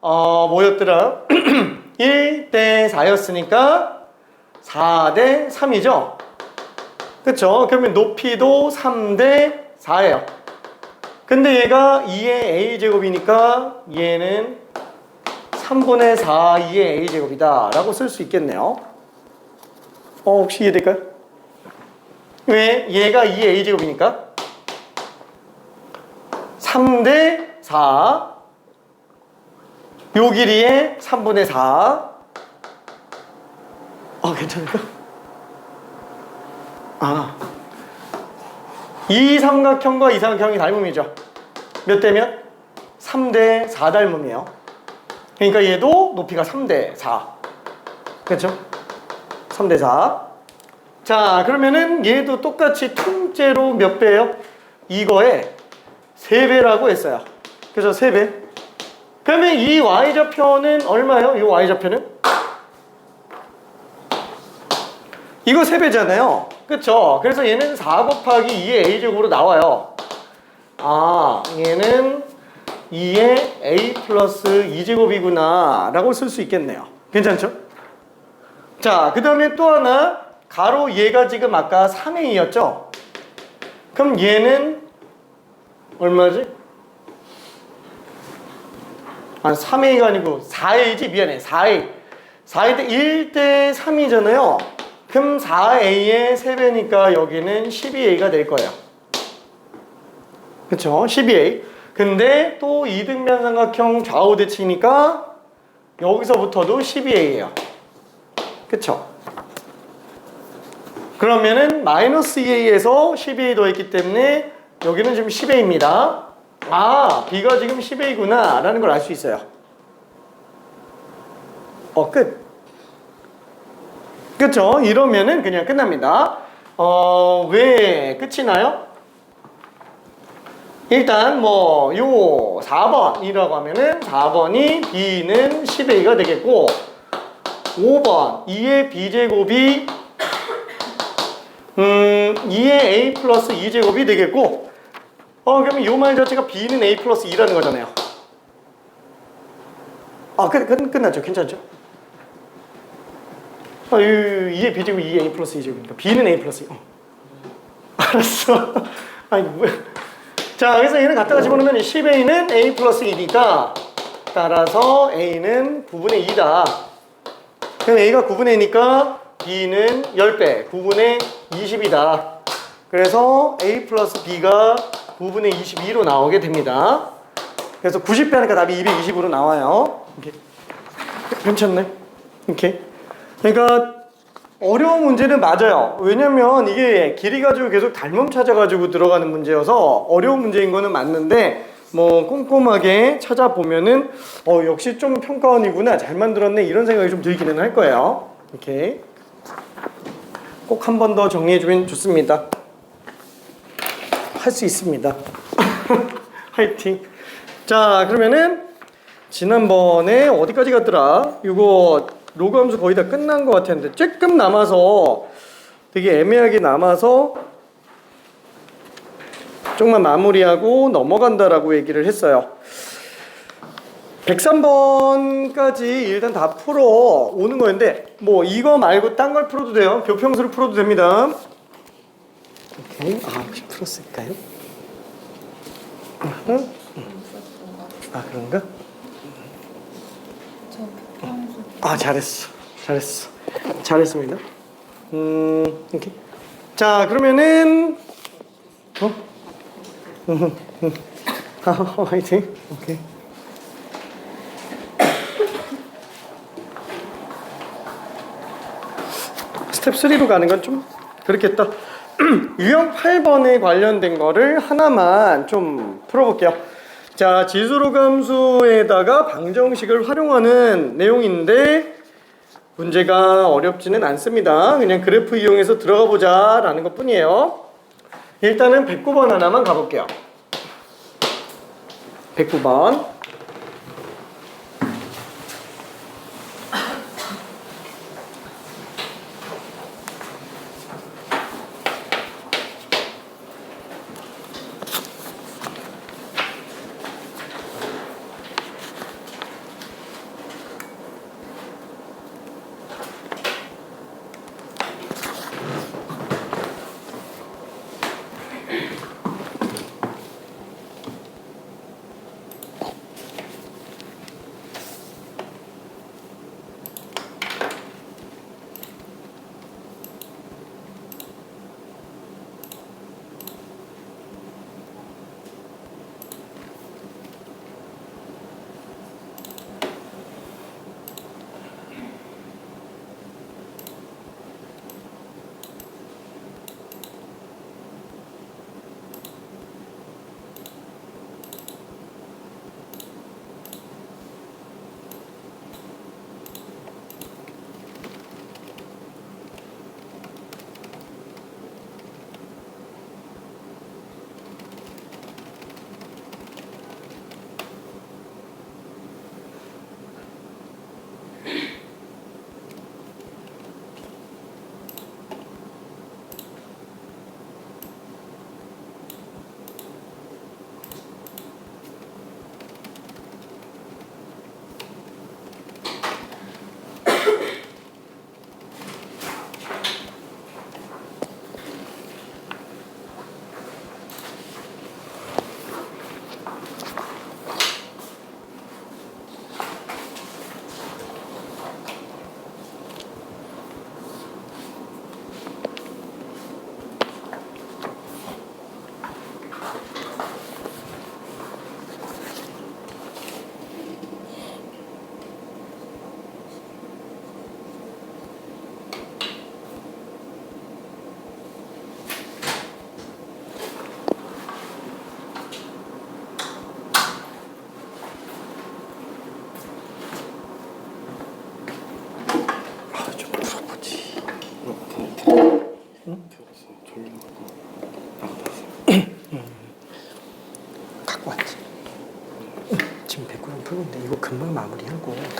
Speaker 1: 뭐였더라? 1대 4였으니까 4대 3이죠? 그쵸? 그러면 높이도 3대 4예요. 근데 얘가 2의 a제곱이니까 얘는 3분의 4, 2의 a제곱이다 라고 쓸 수 있겠네요. 혹시 이해될까요? 왜? 얘가 2의 a제곱이니까 3대 4 요 길이에 3분의 4 괜찮을까? 이 삼각형과 이 삼각형이 닮음이죠. 몇 대면? 3대 4 닮음이에요. 그러니까 얘도 높이가 3대 4. 그렇죠? 3대 4. 자, 그러면은 얘도 똑같이 통째로 몇 배예요? 이거에 3배라고 했어요. 그래서 3배. 그러면 이 y좌표는 얼마예요? 이 y좌표는? 이거 3배잖아요. 그쵸? 그래서 얘는 4 곱하기 2의 a제곱으로 나와요. 아, 얘는 2의 a 플러스 2제곱이구나 라고 쓸 수 있겠네요. 괜찮죠? 자, 그 다음에 또 하나, 가로 얘가 지금 아까 3a였죠? 그럼 얘는 얼마지? 아, 3a가 아니고 4a지? 미안해. 4a. 4a 때 1대 3이잖아요. 그럼 4a의 3배니까 여기는 12a가 될 거예요. 그쵸? 12a. 근데 또 이등변 삼각형 좌우 대칭이니까 여기서부터도 12a예요. 그쵸? 그러면은 마이너스 2a에서 12a 더했기 때문에 여기는 지금 10a입니다. 아, b가 지금 10a구나 라는 걸 알 수 있어요. 끝. 그쵸? 이러면은 그냥 끝납니다. 왜 끝이 나요? 일단 뭐 요 4번이라고 하면은 4번이 b는 10a가 되겠고 5번 2의 b제곱이 2의 a 플러스 2제곱이 되겠고 그러면 이 말 자체가 b는 a 플러스 2라는 거잖아요. 끝났죠? 괜찮죠? 2의 b제곱 2의 a 플러스 2제곱이니까 b는 a 플러스 2. 알았어. 아니 뭐야. 자, 그래서 얘는 갖다가 집어넣으면 10a는 a 플러스 2니까 따라서 a는 9분의 2다. 그럼 a가 9분의 2니까 b는 10배, 9분의 20이다. 그래서 a 플러스 b가 9분의 22로 나오게 됩니다. 그래서 90배 하니까 답이 220으로 나와요. 이렇게. 괜찮네. 이렇게. 그러니까 어려운 문제는 맞아요. 왜냐면 이게 길이 가지고 계속 닮음 찾아가지고 들어가는 문제여서 어려운 문제인 거는 맞는데 뭐 꼼꼼하게 찾아보면은 역시 좀 평가원이구나, 잘 만들었네, 이런 생각이 좀 들기는 할 거예요. 이렇게 꼭 한 번 더 정리해주면 좋습니다. 할 수 있습니다. 화이팅. 자, 그러면은 지난번에 어디까지 갔더라? 이거 로그 함수 거의 다 끝난 것 같았는데 조금 남아서, 되게 애매하게 남아서 조금만 마무리하고 넘어간다라고 얘기를 했어요. 103번까지 일단 다 풀어 오는 거였는데 뭐 이거 말고 딴 걸 풀어도 돼요. 교평수를 풀어도 됩니다. 오케이. 혹시 풀었을까요? 그런가? 잘했어. 잘했습니다. 이렇게. 자, 그러면은 화이팅. 오케이. 스텝 3로 가는 건 좀 그렇겠다. 유형 8번에 관련된 거를 하나만 좀 풀어볼게요. 자, 지수로 함수에다가 방정식을 활용하는 내용인데 문제가 어렵지는 않습니다. 그냥 그래프 이용해서 들어가 보자 라는 것 뿐이에요. 일단은 109번 하나만 가볼게요. 109번.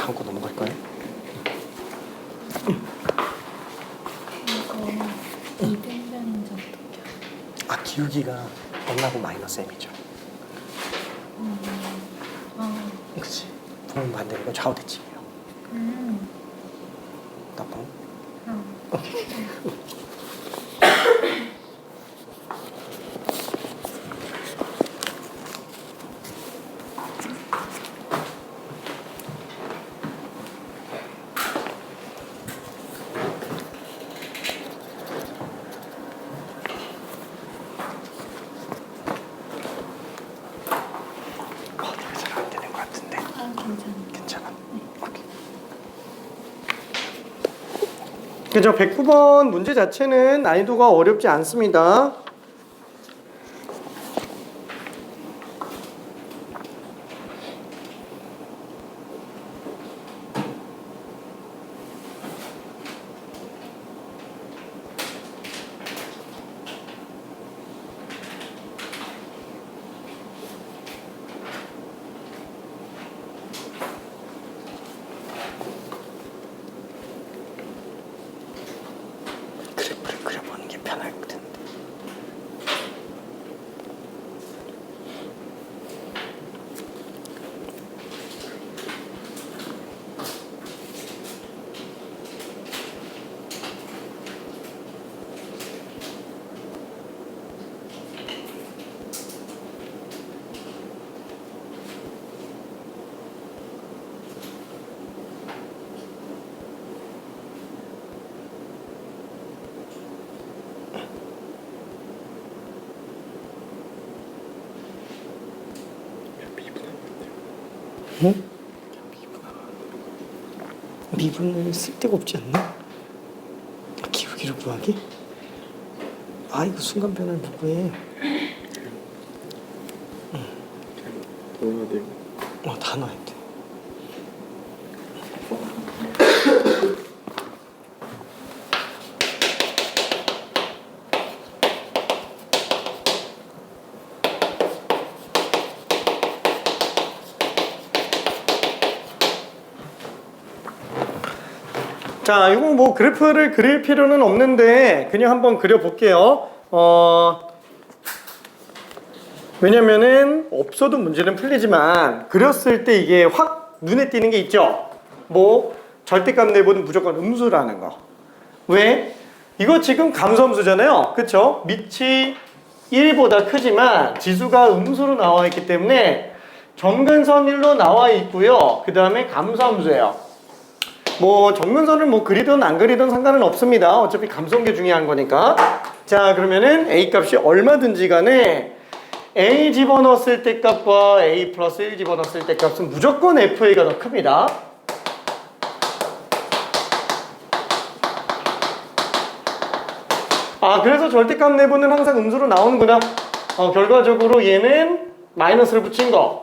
Speaker 1: 다음 거 넘어갈까요?
Speaker 2: 이거 200명인지 어떻게 알아?
Speaker 1: 아, 기울기가 n하고 마이너스 m이죠. 그치. 부분 반대로 좌우 대칭이에요. 나쁜? 되게 잘 안 되는 것 같은데. 괜찮아. 오케이. 그죠? 109번 문제 자체는 난이도가 어렵지 않습니다. 그래프를 그려보는 게 편할 텐데. 응? 미분을 쓸 데가 없지 않나? 기울기를 구하기? 아, 이거 순간 변화를 못 구해.
Speaker 3: 넣어야 돼요.
Speaker 1: 다 넣어야 돼. 자, 이거 뭐 그래프를 그릴 필요는 없는데 그냥 한번 그려볼게요. 왜냐면은 없어도 문제는 풀리지만 그렸을 때 이게 확 눈에 띄는 게 있죠. 뭐 절대값 내보는 무조건 음수라는 거. 왜? 이거 지금 감소함수잖아요. 그쵸? 밑이 1보다 크지만 지수가 음수로 나와 있기 때문에 점근선 1로 나와 있고요. 그 다음에 감소함수예요. 뭐 점근선을 뭐 그리든 안 그리든 상관은 없습니다. 어차피 감소한 게 중요한 거니까. 자, 그러면은 A 값이 얼마든지 간에 A 집어넣었을 때 값과 A 플러스 1 집어넣었을 때 값은 무조건 FA가 더 큽니다. 아, 그래서 절대값 내부는 항상 음수로 나오는구나. 결과적으로 얘는 마이너스를 붙인 거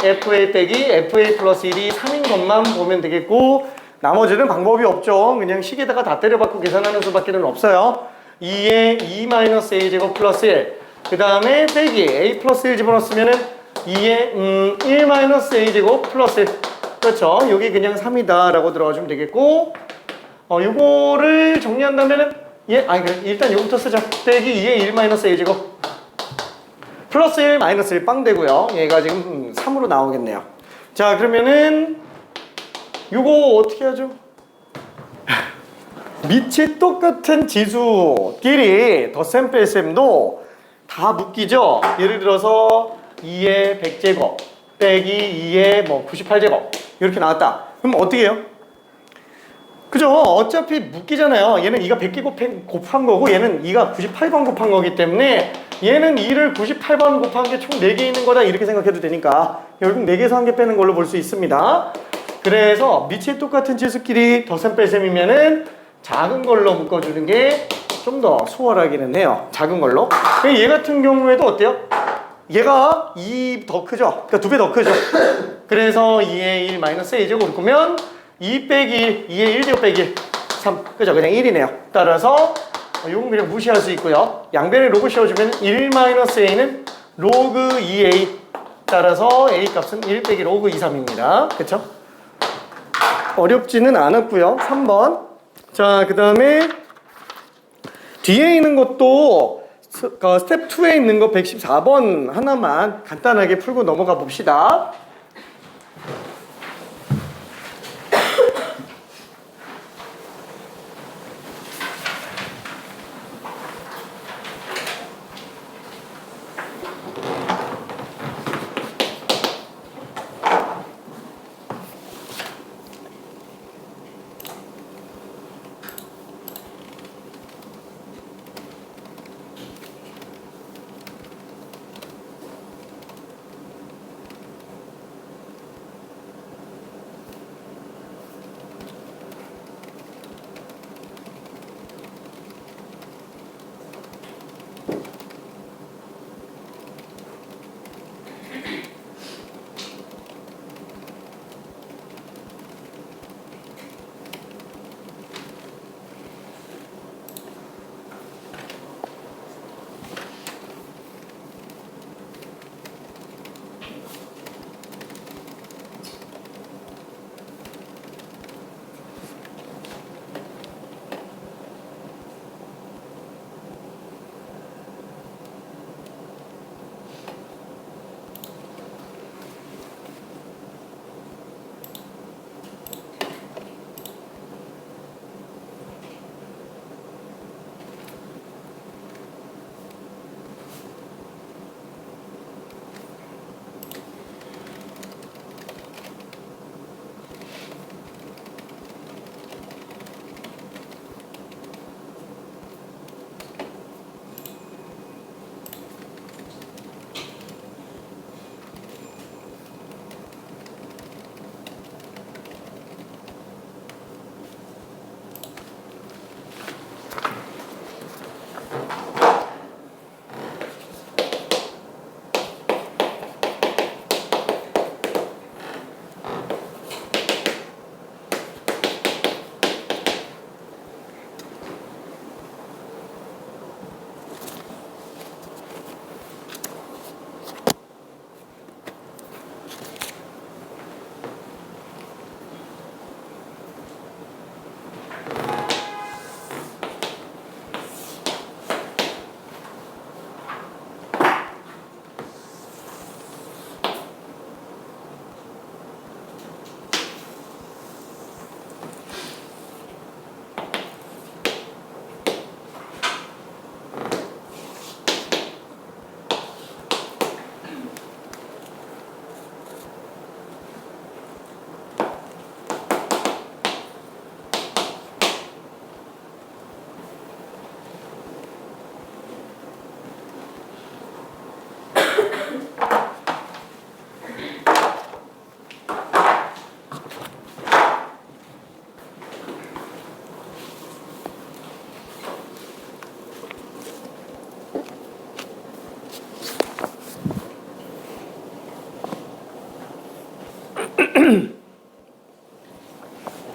Speaker 1: FA 빼기 FA 플러스 1이 3인 것만 보면 되겠고, 나머지는 방법이 없죠. 그냥 식에다가 다 때려박고 계산하는 수밖에는 없어요. 2에 2-a 제곱 플러스 1, 그 다음에 빼기 a 플러스 1 집어넣었으면은 2에 1-a 제곱 플러스 1. 그렇죠. 여기 그냥 3이다 라고 들어가주면 되겠고, 요거를 정리한다면은 그래, 일단 요거부터 쓰자. 빼기 2에 1-a 제곱 플러스 1 마이너스 1 빵 되고요. 얘가 지금 3으로 나오겠네요. 자, 그러면은 요거 어떻게 하죠? 밑이 똑같은 지수끼리 덧셈 뺄셈도 다 묶이죠? 예를 들어서 2의 100제곱 빼기 2의 뭐 98제곱 이렇게 나왔다. 그럼 어떻게 해요? 그죠? 어차피 묶이잖아요. 얘는 2가 100개 곱한 거고 얘는 2가 98번 곱한 거기 때문에 얘는 2를 98번 곱한 게 총 4개 있는 거다 이렇게 생각해도 되니까 결국 4개에서 1개 빼는 걸로 볼 수 있습니다. 그래서 밑이 똑같은 지수끼리 덧셈 뺄셈이면은 작은 걸로 묶어주는 게 좀 더 수월하기는 해요. 작은 걸로. 얘 같은 경우에도 어때요? 얘가 2 더 크죠? 그러니까 2배 더 크죠? 그래서 2의 1 마이너스 a 제곱 묶으면 2 빼기 2의 1제곱 빼기 3. 그죠? 그냥 1이네요. 따라서 이건 그냥 무시할 수 있고요. 양변에 로그 씌워주면 1 마이너스 a는 로그 2a. 따라서 a 값은 1 빼기 로그 2, 3입니다. 그쵸? 어렵지는 않았고요. 3번. 자, 그 다음에 뒤에 있는 것도 스텝 2에 있는 거 114번 하나만 간단하게 풀고 넘어가 봅시다.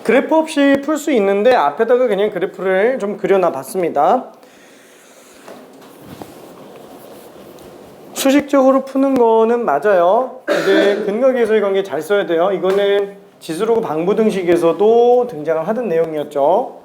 Speaker 1: 그래프 없이 풀 수 있는데 앞에다가 그냥 그래프를 좀 그려놔 봤습니다. 수식적으로 푸는 거는 맞아요. 근데 근각계수의 관계 잘 써야 돼요. 이거는 지수로그 방부등식에서도 등장을 하던 내용이었죠.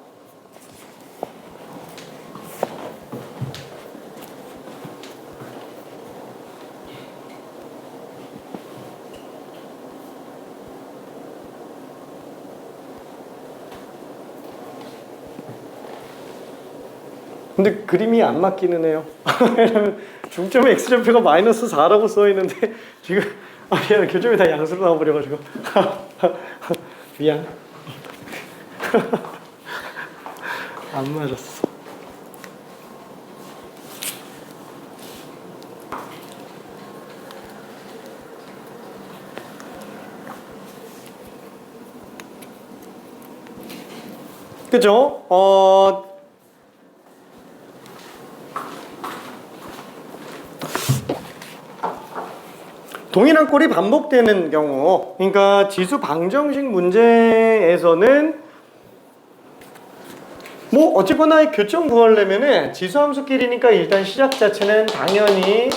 Speaker 1: 근데 그림이 안 맞기는 해요. 왜냐면 중점의 x좌표가 마이너스 4라고 써있는데 지금 미안, 교점이 다 양수로 나와버려가지고 미안. 안 맞았어. 그죠? 동일한 꼴이 반복되는 경우, 그러니까 지수 방정식 문제에서는 뭐 어쨌거나 교점 구하려면은 지수 함수끼리니까 일단 시작 자체는 당연히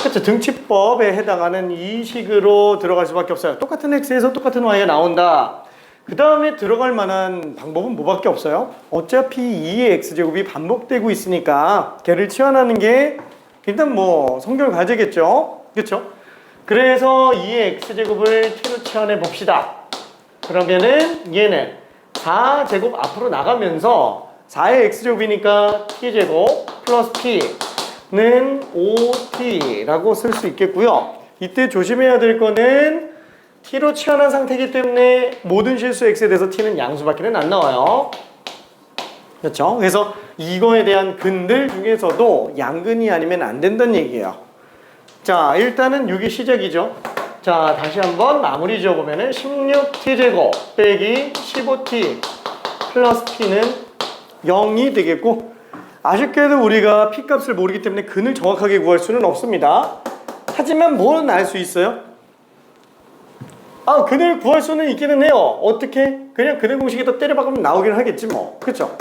Speaker 1: 그렇죠. 등치법에 해당하는 이 식으로 들어갈 수밖에 없어요. 똑같은 x에서 똑같은 y가 나온다. 그 다음에 들어갈 만한 방법은 뭐밖에 없어요? 어차피 2의 x제곱이 반복되고 있으니까 걔를 치환하는 게 일단 뭐 성결 과제겠죠. 그렇죠? 그래서 2의 x제곱을 t로 치환해 봅시다. 그러면은 얘는 4제곱 앞으로 나가면서 4의 x제곱이니까 t제곱 플러스 t는 5t라고 쓸 수 있겠고요. 이때 조심해야 될 거는 t로 치환한 상태이기 때문에 모든 실수 x에 대해서 t는 양수밖에는 안 나와요. 그렇죠? 그래서 이거에 대한 근들 중에서도 양근이 아니면 안 된다는 얘기예요. 자, 일단은 이게 시작이죠. 자, 다시 한번 마무리 지어보면은 16t제곱 빼기 15t 플러스 t는 0이 되겠고, 아쉽게도 우리가 p값을 모르기 때문에 근을 정확하게 구할 수는 없습니다. 하지만 뭐는 알 수 있어요? 근을 구할 수는 있기는 해요. 어떻게? 그냥 근의 공식에다 때려박으면 나오긴 하겠지 뭐. 그쵸?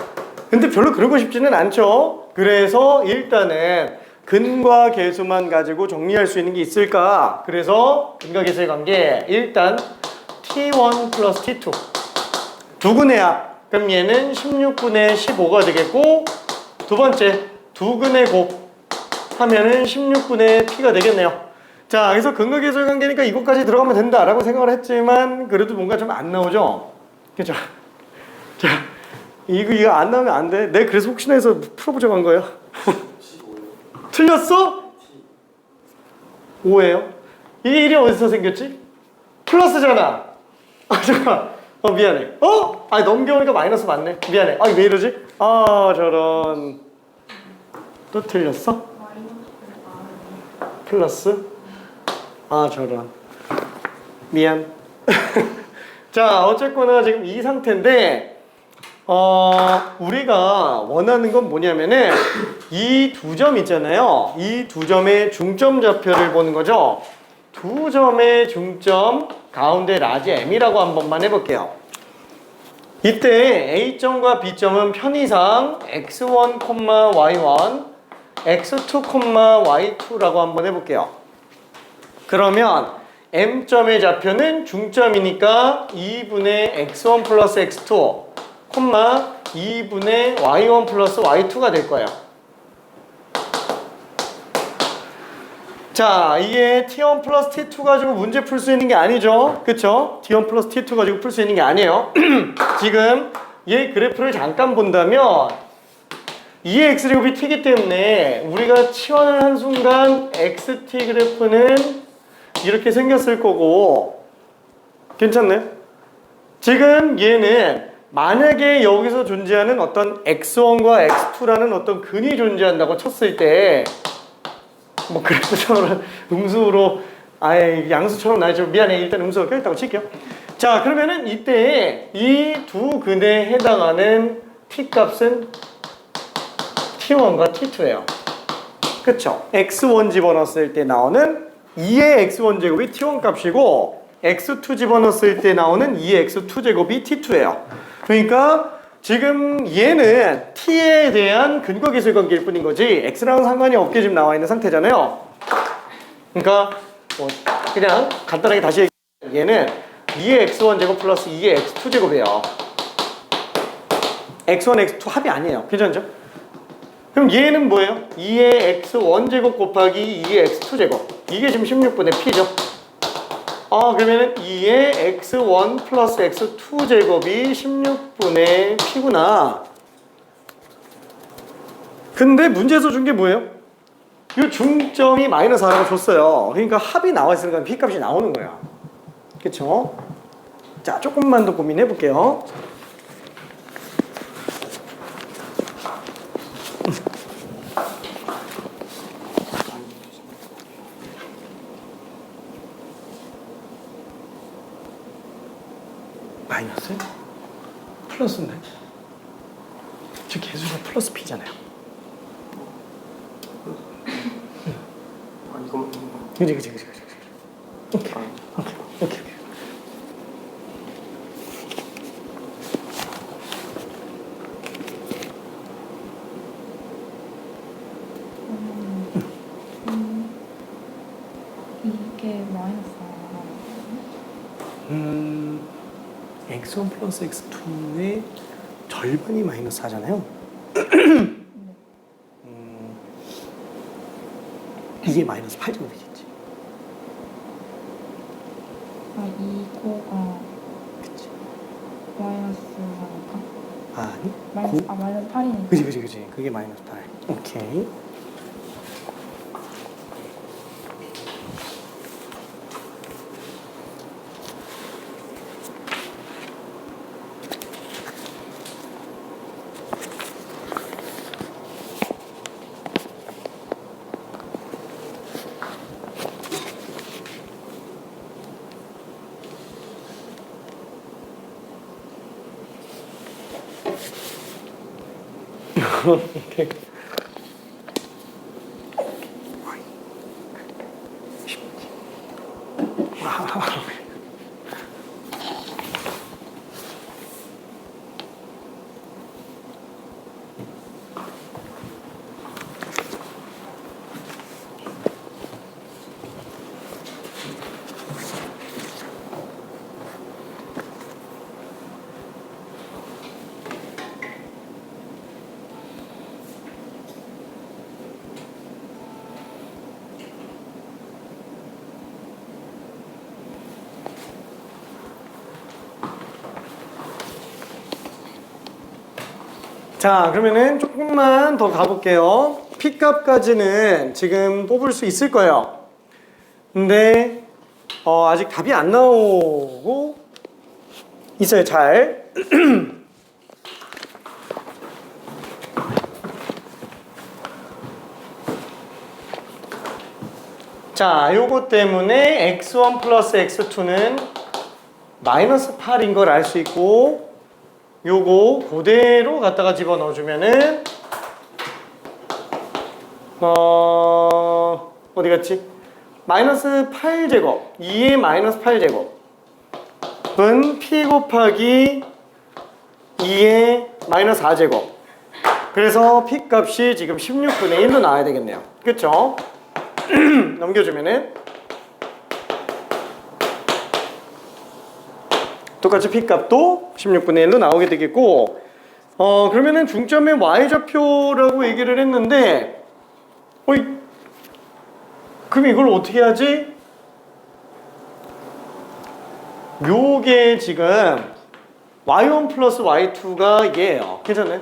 Speaker 1: 근데 별로 그러고 싶지는 않죠. 그래서 일단은 근과 계수만 가지고 정리할 수 있는 게 있을까? 그래서 근과 계수의 관계, 일단 t1 플러스 t2 두 근의 합. 그럼 얘는 16분의 15가 되겠고, 두 번째 두 근의 곱 하면은 16분의 t가 되겠네요. 자, 그래서 근과 계수의 관계니까 이것까지 들어가면 된다라고 생각을 했지만 그래도 뭔가 좀 안 나오죠? 그죠? 자, 이거 안 나오면 안 돼. 내가 그래서 혹시나 해서 풀어보자고 한 거예요. 틀렸어? 5예요? 이게 1이 어디서 생겼지? 플러스잖아. 잠깐. 미안해. 넘겨오니까 마이너스 맞네. 미안해. 왜 이러지? 저런. 또 틀렸어? 플러스? 저런. 미안. 자, 어쨌거나 지금 이 상태인데, 우리가 원하는 건 뭐냐면은, 이 두 점 있잖아요. 이 두 점의 중점 좌표를 보는 거죠. 두 점의 중점 가운데 라지 m이라고 한 번만 해볼게요. 이때 A점과 B점은 편의상 x1, y1, x2, y2라고 한번 해볼게요. 그러면 M점의 좌표는 중점이니까 2분의 x1 플러스 x2, 2분의 y1 플러스 y2가 될 거예요. 자, 이게 t1 플러스 t2 가지고 문제 풀 수 있는 게 아니죠. 그쵸? t1 플러스 t2 가지고 풀 수 있는 게 아니에요. 지금 얘 그래프를 잠깐 본다면 2의 x제곱이 t이기 때문에 우리가 치환을 한 순간 xt 그래프는 이렇게 생겼을 거고, 괜찮나요? 지금 얘는 만약에 여기서 존재하는 어떤 x1과 x2라는 어떤 근이 존재한다고 쳤을 때, 뭐 그래프처럼 음수로 양수처럼 나죠. 미안해. 일단 음수가 껴있다고 칠게요. 자, 그러면은 이때 이 두 근에 해당하는 t 값은 t1과 t2예요. 그쵸? x1 집어넣었을 때 나오는 2의 x1 제곱이 t1 값이고, x2 집어넣었을 때 나오는 2의 x2 제곱이 t2예요. 그러니까 지금 얘는 t에 대한 근거 계수의 관계일 뿐인 거지 x랑은 상관이 없게 지금 나와 있는 상태잖아요. 그러니까 그냥 간단하게 다시 얘는 2의 x1 제곱 플러스 2의 x2 제곱이에요. x1, x2 합이 아니에요. 괜찮죠? 그럼 얘는 뭐예요? 2의 x1 제곱 곱하기 2의 x2 제곱. 이게 지금 16분의 p죠. 그러면은 2의 x1 플러스 x2 제곱이 16분의 p구나. 근데 문제에서 준 게 뭐예요? 이 중점이 마이너스 4라고 줬어요. 그러니까 합이 나와 있으니까 p 값이 나오는 거야. 그쵸? 자, 조금만 더 고민해 볼게요. 마이너스? 플러스인데? 지금 개수가 플러스 p잖아요.
Speaker 3: 이거만.
Speaker 1: 그치. 오케이.
Speaker 2: 이게 마이너스 4.
Speaker 1: x1 플러스 x2의 절반이 마이너스 4잖아요. 이게 마이너스 8제곱이겠지.
Speaker 2: 이거가
Speaker 1: 그치.
Speaker 2: 마이너스 4니까?
Speaker 1: 아니?
Speaker 2: 마이너스 8이니까.
Speaker 1: 그치. 그게 마이너스 8. 오케이. 오케이. 자, 그러면은 조금만 더 가볼게요. P값까지는 지금 뽑을 수 있을 거예요. 근데 아직 답이 안 나오고 있어요. 잘. 자, 요거 때문에 x1 플러스 x2는 마이너스 8인 걸 알 수 있고, 요거 그대로 갖다가 집어넣어주면은 어디 갔지? 마이너스 8제곱 2의 마이너스 8제곱은 p 곱하기 2의 마이너스 4제곱. 그래서 p 값이 지금 16분의 1로 나와야 되겠네요. 그쵸? 넘겨주면은 똑같이 P값도 16분의 1로 나오게 되겠고, 그러면은 중점의 Y좌표라고 얘기를 했는데, 그럼 이걸 어떻게 하지? 요게 지금 Y1 플러스 Y2가 얘예요. 괜찮나요?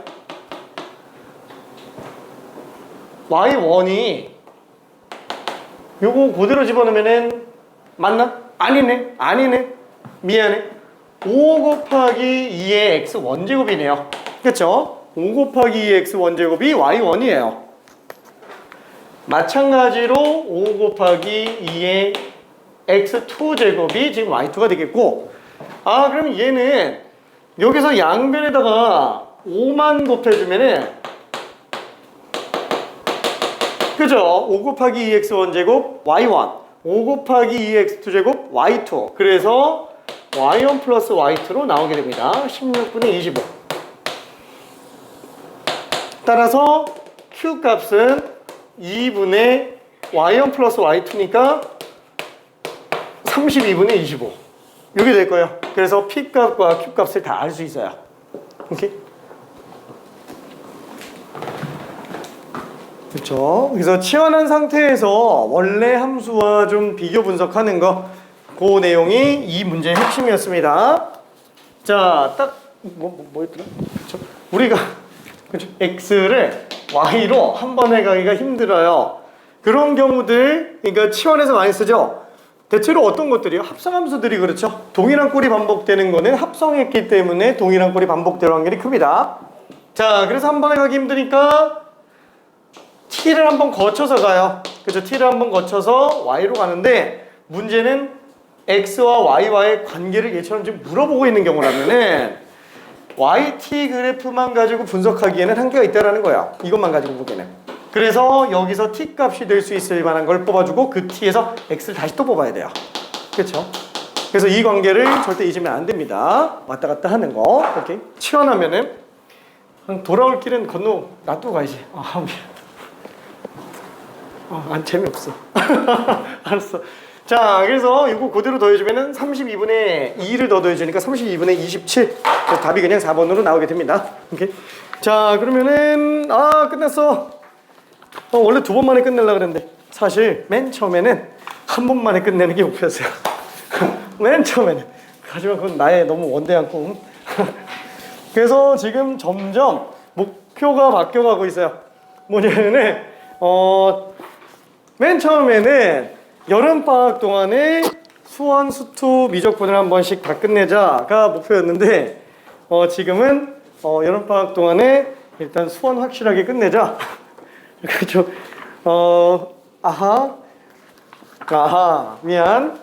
Speaker 1: Y1이 요거 그대로 집어넣으면은 맞나? 아니네. 미안해. 5 곱하기 2의 x 원제곱이네요. 그쵸? 5 곱하기 2의 x 원제곱이 y1이에요. 마찬가지로 5 곱하기 2의 x2 제곱이 지금 y2가 되겠고, 그럼 얘는 여기서 양변에다가 5만 곱해주면은, 그죠? 5 곱하기 2x 원제곱 y1, 5 곱하기 2x 2제곱 y2. 그래서 y1 플러스 y2로 나오게 됩니다. 16분의 25. 따라서 q 값은 2분의 y1 플러스 y2니까 32분의 25. 이게 될 거예요. 그래서 p 값과 q 값을 다 알 수 있어요. 오케이? 그렇죠. 그래서 치환한 상태에서 원래 함수와 좀 비교 분석하는 거, 그 내용이 이 문제의 핵심이었습니다. 자, 딱 뭐였더라? 그렇죠? 우리가 그렇죠? x를 y로 한 번에 가기가 힘들어요. 그런 경우들, 그러니까 치환해서 많이 쓰죠. 대체로 어떤 것들이요? 합성함수들이 그렇죠. 동일한 꼴이 반복되는 거는 합성했기 때문에 동일한 꼴이 반복될 확률이 큽니다. 자, 그래서 한 번에 가기 힘드니까 t를 한번 거쳐서 가요. 그죠? t를 한번 거쳐서 y로 가는데, 문제는 x와 y와의 관계를 얘처럼 지금 물어보고 있는 경우라면은 yt 그래프만 가지고 분석하기에는 한계가 있다라는 거야. 이것만 가지고 보기에는. 그래서 여기서 t 값이 될 수 있을 만한 걸 뽑아주고 그 t에서 x를 다시 또 뽑아야 돼요. 그렇죠? 그래서 이 관계를 절대 잊으면 안 됩니다. 왔다 갔다 하는 거. 오케이? 치환하면은 돌아올 길은 건너 놔두고 가야지. 미안. 안 재미없어. 알았어. 자, 그래서 이거 그대로 더해주면은 32분의 2를 더 더해주니까 32분의 27. 그래서 답이 그냥 4번으로 나오게 됩니다. 오케이. 자, 그러면은 끝났어. 원래 2번 만에 끝내려고 그랬는데 사실 맨 처음에는 한 번 만에 끝내는 게 목표였어요. 맨 처음에는. 하지만 그건 나의 너무 원대한 꿈. 그래서 지금 점점 목표가 바뀌어가고 있어요. 뭐냐면은 맨 처음에는 여름방학 동안에 수원, 수투, 미적분을 한 번씩 다 끝내자가 목표였는데 지금은 여름방학 동안에 일단 수원 확실하게 끝내자. 그렇죠. 아하 미안.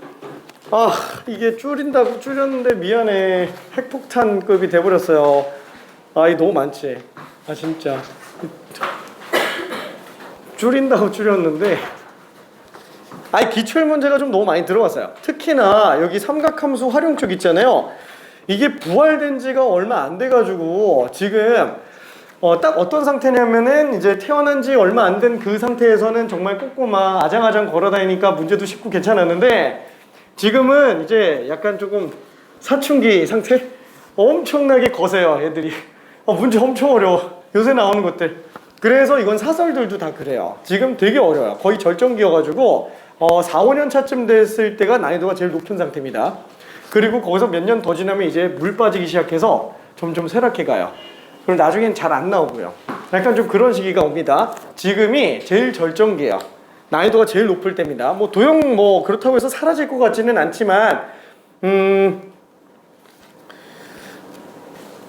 Speaker 1: 이게 줄인다고 줄였는데 미안해. 핵폭탄급이 돼버렸어요. 이게 너무 많지. 진짜 줄인다고 줄였는데 기출 문제가 좀 너무 많이 들어왔어요. 특히나 여기 삼각함수 활용 쪽 있잖아요. 이게 부활된 지가 얼마 안 돼가지고 지금 딱 어떤 상태냐면은 이제 태어난 지 얼마 안 된 그 상태에서는 정말 꼬꼬마 아장아장 걸어다니니까 문제도 쉽고 괜찮았는데 지금은 이제 약간 조금 사춘기 상태? 엄청나게 거세요 애들이. 문제 엄청 어려워 요새 나오는 것들. 그래서 이건 사설들도 다 그래요. 지금 되게 어려워요. 거의 절정기여가지고 4, 5년 차쯤 됐을 때가 난이도가 제일 높은 상태입니다. 그리고 거기서 몇 년 더 지나면 이제 물 빠지기 시작해서 점점 쇠락해 가요. 그럼 나중엔 잘 안 나오고요. 약간 좀 그런 시기가 옵니다. 지금이 제일 절정기예요. 난이도가 제일 높을 때입니다. 도형 그렇다고 해서 사라질 것 같지는 않지만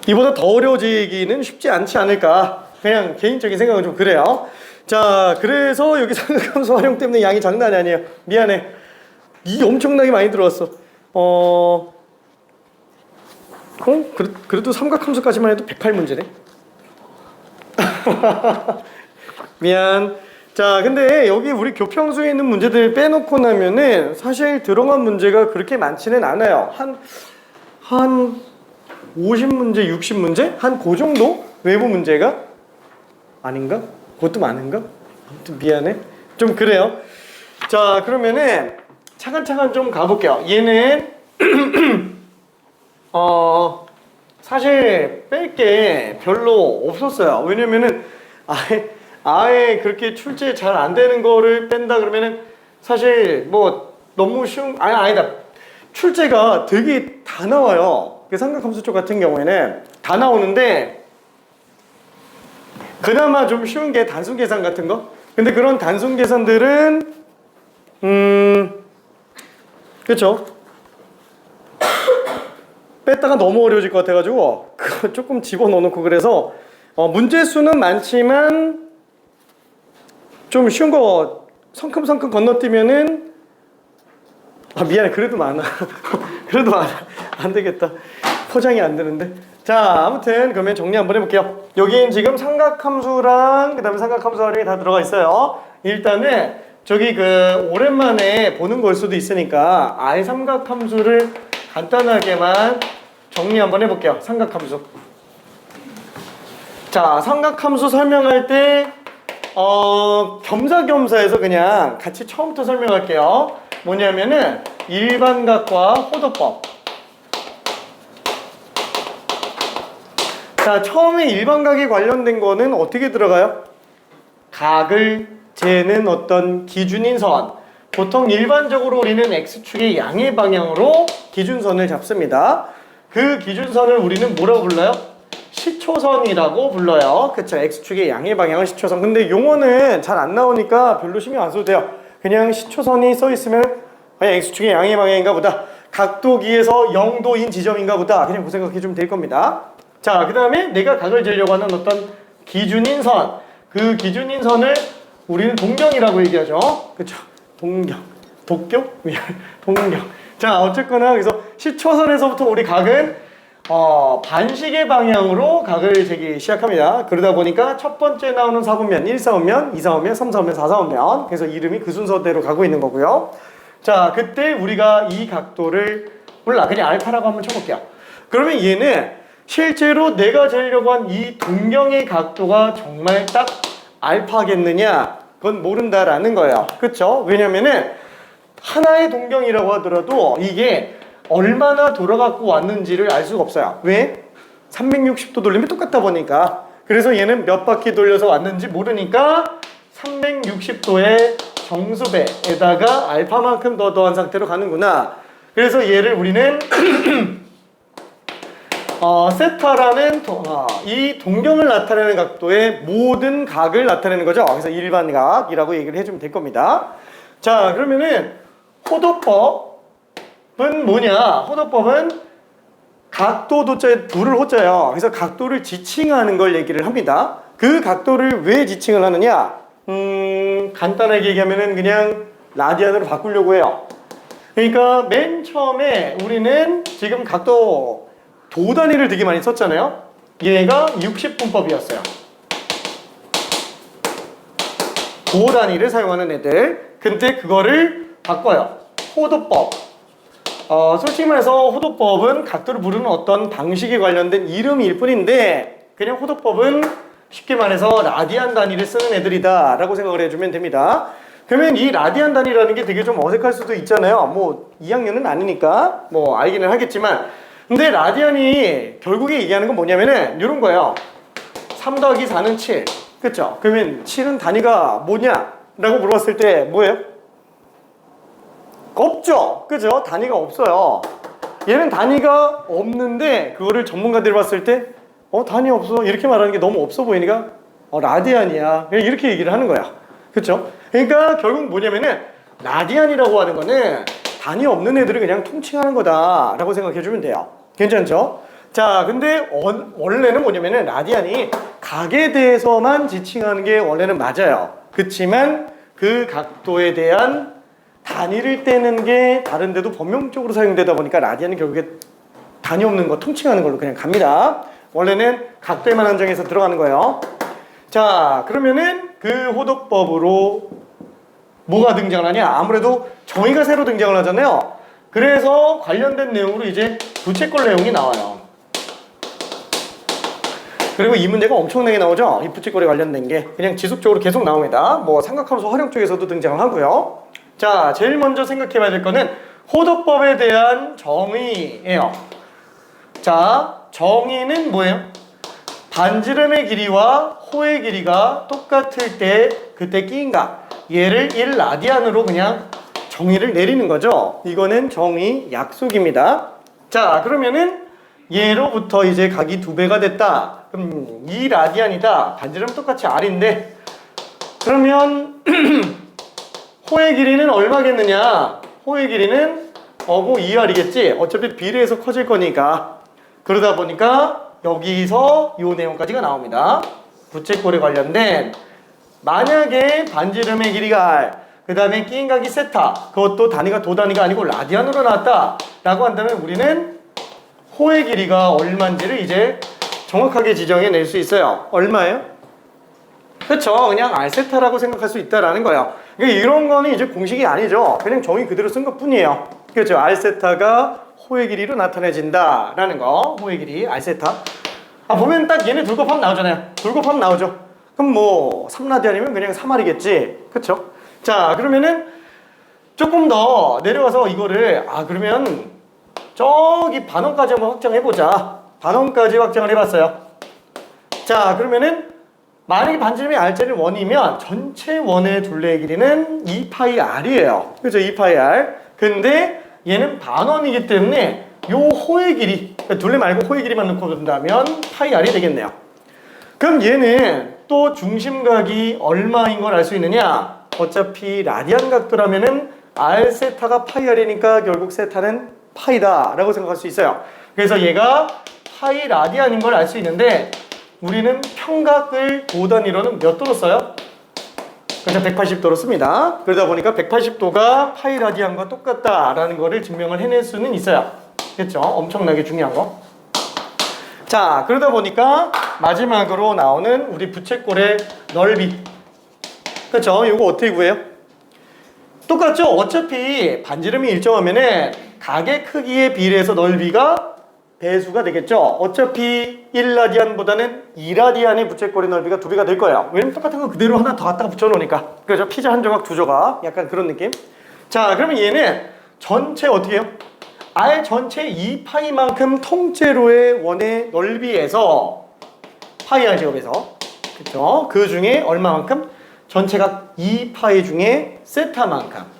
Speaker 1: 이보다 더 어려워지기는 쉽지 않지 않을까. 그냥 개인적인 생각은 좀 그래요. 자, 그래서 여기 삼각함수 활용 때문에 양이 장난이 아니에요. 미안해. 이 엄청나게 많이 들어왔어. 그래도 삼각함수까지만 해도 108문제네. 미안. 자, 근데 여기 우리 교평수에 있는 문제들 빼놓고 나면은 사실 들어간 문제가 그렇게 많지는 않아요. 한 50문제, 60문제? 한 그 정도? 외부 문제가? 아닌가? 그것도 많은가? 아무튼 미안해. 좀 그래요. 자, 그러면은 차근차근 좀 가볼게요. 얘는 사실 뺄 게 별로 없었어요. 왜냐면은 아예 그렇게 출제 잘 안 되는 거를 뺀다 그러면은 사실 너무 쉬운 아니다. 출제가 되게 다 나와요. 삼각함수 쪽 같은 경우에는 다 나오는데 그나마 좀 쉬운 게 단순 계산 같은 거. 근데 그런 단순 계산들은 그렇죠. 뺐다가 너무 어려워질 것 같아가지고 그거 조금 집어넣어놓고 그래서 문제 수는 많지만 좀 쉬운 거 성큼성큼 건너뛰면은 미안해. 그래도 많아. 그래도 많아. 안 되겠다. 포장이 안 되는데. 자, 아무튼 그러면 정리 한번 해볼게요. 여기엔 지금 삼각함수랑 그 다음에 삼각함수 활용이 다 들어가 있어요. 일단은 저기 오랜만에 보는 걸 수도 있으니까 아예 삼각함수를 간단하게만 정리 한번 해볼게요. 삼각함수. 자, 삼각함수 설명할 때 겸사겸사해서 그냥 같이 처음부터 설명할게요. 뭐냐면은 일반각과 호도법. 자, 처음에 일반각에 관련된 거는 어떻게 들어가요? 각을 재는 어떤 기준인 선. 보통 일반적으로 우리는 X축의 양의 방향으로 기준선을 잡습니다. 그 기준선을 우리는 뭐라고 불러요? 시초선이라고 불러요. 그쵸? X축의 양의 방향은 시초선. 근데 용어는 잘 안 나오니까 별로 신경 안 써도 돼요. 그냥 시초선이 써 있으면 그냥 X축의 양의 방향인가 보다. 각도기에서 0도인 지점인가 보다. 그냥 그 생각해 주면 될 겁니다. 자, 그 다음에 내가 각을 재려고 하는 어떤 기준인 선. 그 기준인 선을 우리는 동경이라고 얘기하죠. 그쵸? 동경. 도쿄? 동경. 자, 어쨌거나 그래서 시초선에서부터 우리 각은 반시계 방향으로 각을 재기 시작합니다. 그러다 보니까 첫 번째 나오는 사분면 1사분면, 2사분면, 3사분면, 4사분면. 그래서 이름이 그 순서대로 가고 있는 거고요. 자, 그때 우리가 이 각도를 그냥 알파라고 한번 쳐볼게요. 그러면 얘는 실제로 내가 재려고 한 이 동경의 각도가 정말 딱 알파겠느냐? 그건 모른다라는 거예요. 그쵸? 왜냐면은 하나의 동경이라고 하더라도 이게 얼마나 돌아갖고 왔는지를 알 수가 없어요. 왜? 360도 돌리면 똑같다 보니까. 그래서 얘는 몇 바퀴 돌려서 왔는지 모르니까 360도의 정수배에다가 알파만큼 더 더한 상태로 가는구나. 그래서 얘를 우리는 세타라는 이 동경을 나타내는 각도의 모든 각을 나타내는 거죠. 그래서 일반각이라고 얘기를 해주면 될 겁니다. 자, 그러면은 호도법은 뭐냐? 호도법은 각도 도자에 불을 호자예요. 그래서 각도를 지칭하는 걸 얘기를 합니다. 그 각도를 왜 지칭을 하느냐? 간단하게 얘기하면은 그냥 라디안으로 바꾸려고 해요. 그러니까 맨 처음에 우리는 지금 각도 도 단위를 되게 많이 썼잖아요. 얘가 60분법이었어요. 도 단위를 사용하는 애들. 근데 그거를 바꿔요. 호도법. 솔직히 말해서 호도법은 각도를 부르는 어떤 방식에 관련된 이름일 뿐인데 그냥 호도법은 쉽게 말해서 라디안 단위를 쓰는 애들이다 라고 생각을 해주면 됩니다. 그러면 이 라디안 단위라는 게 되게 좀 어색할 수도 있잖아요. 뭐 2학년은 아니니까 뭐 알기는 하겠지만 근데 라디안이 결국에 얘기하는 건 뭐냐면은 이런 거예요. 3 더하기 4는 7 그쵸? 그러면 7은 단위가 뭐냐? 라고 물어봤을 때 뭐예요? 없죠? 그죠? 단위가 없어요. 얘는 단위가 없는데 그거를 전문가들이 봤을 때 단위 없어 이렇게 말하는 게 너무 없어 보이니까 라디안이야 이렇게 얘기를 하는 거야. 그쵸? 그러니까 결국 뭐냐면은 라디안이라고 하는 거는 단위 없는 애들을 그냥 통칭하는 거다 라고 생각해 주면 돼요. 괜찮죠? 자, 근데 원래는 뭐냐면은 라디안이 각에 대해서만 지칭하는 게 원래는 맞아요. 그치만 그 각도에 대한 단위를 떼는 게 다른 데도 범용적으로 사용되다 보니까 라디안은 결국에 단위 없는 거 통칭하는 걸로 그냥 갑니다. 원래는 각도에만 한정해서 들어가는 거예요. 자, 그러면은 그 호도법으로 뭐가 등장을 하냐? 아무래도 정의가 새로 등장을 하잖아요. 그래서 관련된 내용으로 이제 부채꼴 내용이 나와요. 그리고 이 문제가 엄청나게 나오죠? 이 부채꼴에 관련된 게 그냥 지속적으로 계속 나옵니다. 뭐 삼각함수 활용 쪽에서도 등장을 하고요. 자, 제일 먼저 생각해 봐야 될 거는 호도법에 대한 정의예요. 자, 정의는 뭐예요? 반지름의 길이와 호의 길이가 똑같을 때 그때 끼인 각 얘를 1라디안으로 그냥 정의를 내리는 거죠. 이거는 정의 약속입니다. 자, 그러면은 얘로부터 이제 각이 2배가 됐다. 그럼 2라디안이다. 반지름 똑같이 R인데 그러면 호의 길이는 얼마겠느냐? 호의 길이는 뭐 2R이겠지. 어차피 비례해서 커질 거니까. 그러다 보니까 여기서 이 내용까지가 나옵니다. 부채꼴에 관련된 만약에 반지름의 길이가 R 그 다음에 끼인 각이 세타 그것도 단위가 도 단위가 아니고 라디안으로 나왔다 라고 한다면 우리는 호의 길이가 얼마인지를 이제 정확하게 지정해 낼 수 있어요. 얼마예요? 그쵸? 그냥 R 세타라고 생각할 수 있다라는 거예요. 그러니까 이런 거는 이제 공식이 아니죠. 그냥 정의 그대로 쓴 것 뿐이에요. 그렇죠? R 세타가 호의 길이로 나타내진다 라는 거. 호의 길이 R 세타. 보면 딱 얘네 둘곱하면 나오잖아요. 둘곱하면 나오죠. 그럼 뭐 3라디안이면 그냥 3R이겠지. 그쵸? 자, 그러면은 조금 더 내려가서 이거를 그러면 저기 반원까지 한번 확장해보자. 반원까지 확장을 해봤어요. 자, 그러면은 만약에 반지름이 R자리 1이면 전체 원의 둘레의 길이는 2파이R이에요. 그죠? 2파이R. 근데 얘는 반원이기 때문에 요 호의 길이, 둘레 말고 호의 길이만 넣고 본다면 파이R이 되겠네요. 그럼 얘는 또 중심각이 얼마인 걸 알 수 있느냐? 어차피 라디안 각도라면은 R 세타가 파이R이니까 결국 세타는 파이다 라고 생각할 수 있어요. 그래서 얘가 파이 라디안인 걸 알 수 있는데 우리는 평각을 도 단위로는 몇 도로 써요? 그래서 180도로 씁니다. 그러다 보니까 180도가 파이 라디안과 똑같다라는 거를 증명을 해낼 수는 있어요. 그렇죠? 엄청나게 중요한 거. 자, 그러다 보니까 마지막으로 나오는 우리 부채꼴의 넓이. 그렇죠? 이거 어떻게 구해요? 똑같죠? 어차피 반지름이 일정하면은 각의 크기에 비례해서 넓이가 배수가 되겠죠? 어차피 1라디안보다는 2라디안의 부채꼴의 넓이가 2배가 될 거예요. 왜냐면 똑같은 거 그대로 하나 더 갖다가 붙여놓으니까. 그죠? 피자 한 조각, 2조각. 약간 그런 느낌? 자, 그러면 얘는 전체 어떻게 해요? R 전체 2파이만큼 통째로의 원의 넓이에서 파이 R 제곱에서 그쵸? 그 중에 얼마만큼? 전체가 2파이 중에 세타만큼.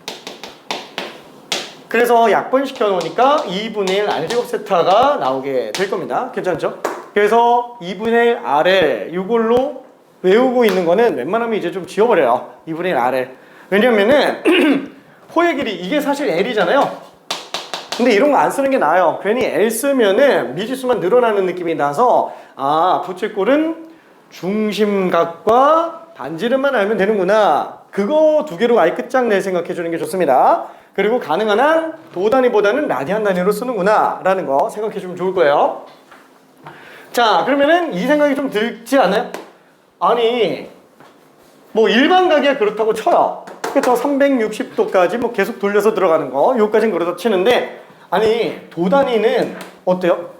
Speaker 1: 그래서 약분시켜 놓으니까 2분의 1 R 제곱 세타가 나오게 될 겁니다. 괜찮죠? 그래서 2분의 1 RL 이걸로 외우고 있는 거는 웬만하면 이제 좀 지워버려요. 2분의 1 RL. 왜냐면은 호의 길이 이게 사실 L이잖아요. 근데 이런 거 안 쓰는 게 나아요. 괜히 L 쓰면은 미지수만 늘어나는 느낌이 나서 아, 부채꼴은 중심각과 반지름만 알면 되는구나. 그거 두 개로 아예 끝장낼 생각해 주는 게 좋습니다. 그리고 가능한 한 도단위보다는 라디안 단위로 쓰는구나 라는 거 생각해 주면 좋을 거예요. 자, 그러면은 이 생각이 좀 들지 않아요? 아니 뭐 일반각이야 그렇다고 쳐요. 그쵸? 360도까지 뭐 계속 돌려서 들어가는 거 요까진 그러다 치는데 아니 도단위는 어때요?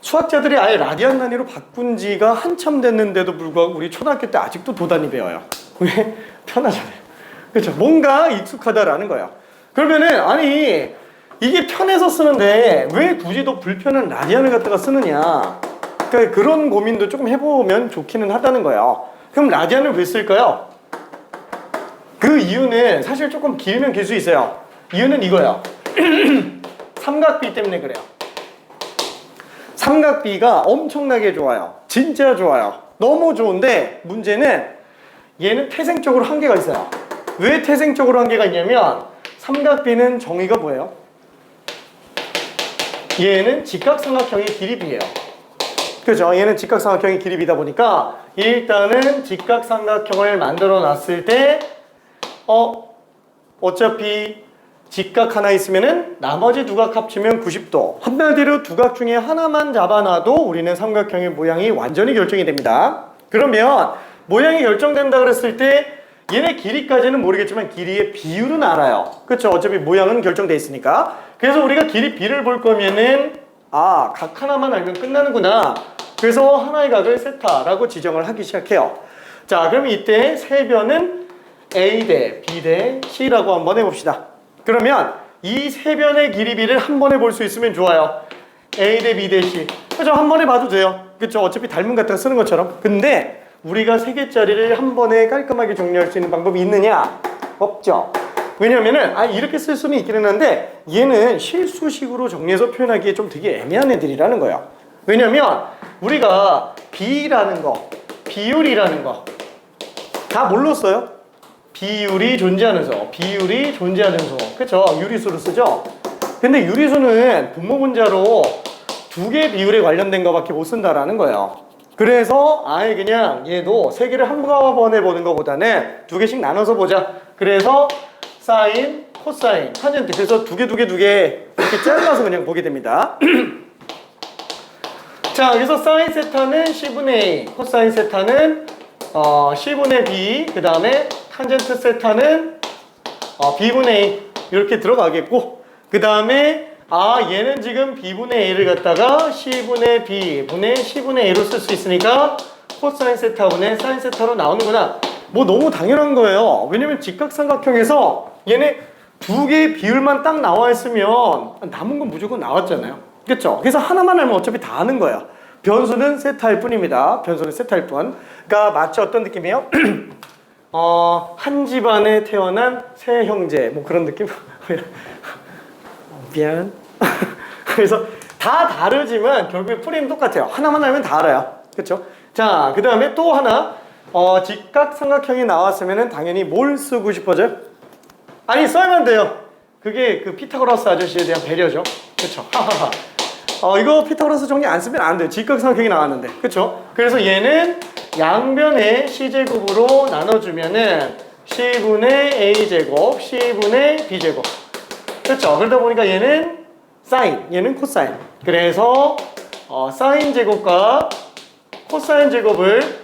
Speaker 1: 수학자들이 아예 라디안 단위로 바꾼 지가 한참 됐는데도 불구하고 우리 초등학교 때 아직도 도단위 배워요. 왜? 편하잖아요. 그렇죠? 뭔가 익숙하다라는 거예요. 그러면은 아니 이게 편해서 쓰는데 왜 굳이 더 불편한 라디안을 갖다가 쓰느냐. 그러니까 그런 고민도 조금 해보면 좋기는 하다는 거예요. 그럼 라디안을 왜 쓸까요? 그 이유는 사실 조금 길면 길 수 있어요. 이유는 이거예요. 삼각비 때문에 그래요. 삼각비가 엄청나게 좋아요. 진짜 좋아요. 너무 좋은데 문제는 얘는 태생적으로 한계가 있어요. 왜 태생적으로 한계가 있냐면 삼각비는 정의가 뭐예요? 얘는 직각삼각형의 기립이에요. 그죠? 얘는 직각삼각형의 기립이다 보니까 일단은 직각삼각형을 만들어 놨을 때 어차피 직각 하나 있으면은 나머지 두 각 합치면 90도. 한마디로 두 각 중에 하나만 잡아놔도 우리는 삼각형의 모양이 완전히 결정이 됩니다. 그러면 모양이 결정된다 그랬을 때 얘네 길이까지는 모르겠지만 길이의 비율은 알아요. 그렇죠? 어차피 모양은 결정돼 있으니까. 그래서 우리가 길이 B를 볼 거면은 아, 각 하나만 알면 끝나는구나. 그래서 하나의 각을 세타라고 지정을 하기 시작해요. 자, 그럼 이때 세변은 A 대 B 대 C라고 한번 해봅시다. 그러면 이 세 변의 길이 B를 한 번에 볼 수 있으면 좋아요. A 대 B 대 C. 그죠? 한 번에 봐도 돼요. 그쵸? 어차피 닮은 갖다가 쓰는 것처럼. 근데 우리가 세 개짜리를 한 번에 깔끔하게 정리할 수 있는 방법이 있느냐? 없죠. 왜냐면은 이렇게 쓸 수는 있기는 한데 얘는 실수식으로 정리해서 표현하기에 좀 되게 애매한 애들이라는 거예요. 왜냐면 우리가 B라는 거, 비율이라는 거 다 뭘로 써요? 비율이 존재하는 수, 비율이 존재하는 수. 그쵸? 유리수로 쓰죠? 근데 유리수는 분모분자로 두 개 비율에 관련된 거밖에 못 쓴다라는 거예요. 그래서 아예 그냥 얘도 세 개를 한꺼번에 보는 것보다는 두 개씩 나눠서 보자. 그래서 사인, 코사인, 탄젠트. 그래서 두 개 이렇게 잘라서 그냥 보게 됩니다. 자, 그래서 사인 세타는 C분의 A, 코사인 세타는 C분의 B, 그 다음에 탄젠트 세타는 B분의 A 이렇게 들어가겠고, 그 다음에 얘는 지금 B분의 A를 갖다가 C분의 B분의 C분의 A로 쓸 수 있으니까 코사인 세타분의 사인 세타로 나오는구나. 뭐 너무 당연한 거예요. 왜냐면 직각삼각형에서 얘네 두 개의 비율만 딱 나와 있으면 남은 건 무조건 나왔잖아요. 그렇죠? 그래서 하나만 알면 어차피 다 아는 거예요. 변수는 세타일 뿐입니다. 변수는 세타일 뿐. 그러니까 마치 어떤 느낌이에요? 한 집안에 태어난 세 형제 뭐 그런 느낌? 미안. 그래서 다 다르지만 결국에 뿌리는 똑같아요. 하나만 알면 다 알아요. 그렇죠? 자, 그 다음에 또 하나 직각삼각형이 나왔으면 당연히 뭘 쓰고 싶어져요? 아니, 써야만 돼요. 그게 그 피타고라스 아저씨에 대한 배려죠. 그렇죠? 이거 피타고라스 정리 안 쓰면 안 돼요. 직각삼각형이 나왔는데. 그렇죠? 그래서 얘는 양변의 C제곱으로 나눠주면은 C분의 A제곱, C분의 B제곱. 그렇죠? 그러다 보니까 얘는 사인, 얘는 코사인. 그래서 사인 제곱과 코사인 제곱을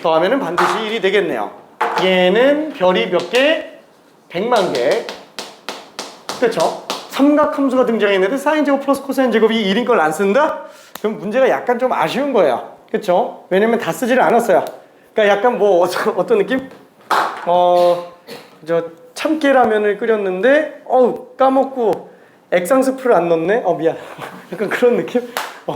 Speaker 1: 더하면은 반드시 1이 되겠네요. 얘는 별이 몇 개? 100만 개. 그렇죠? 삼각함수가 등장했는데 사인 제곱 플러스 코사인 제곱이 1인 걸 안 쓴다? 그럼 문제가 약간 좀 아쉬운 거예요. 그렇죠? 왜냐면 다 쓰지를 않았어요. 그러니까 약간 뭐 어떤 느낌? 참깨라면을 끓였는데 까먹고 액상스프를 안 넣었네? 미안. 약간 그런 느낌?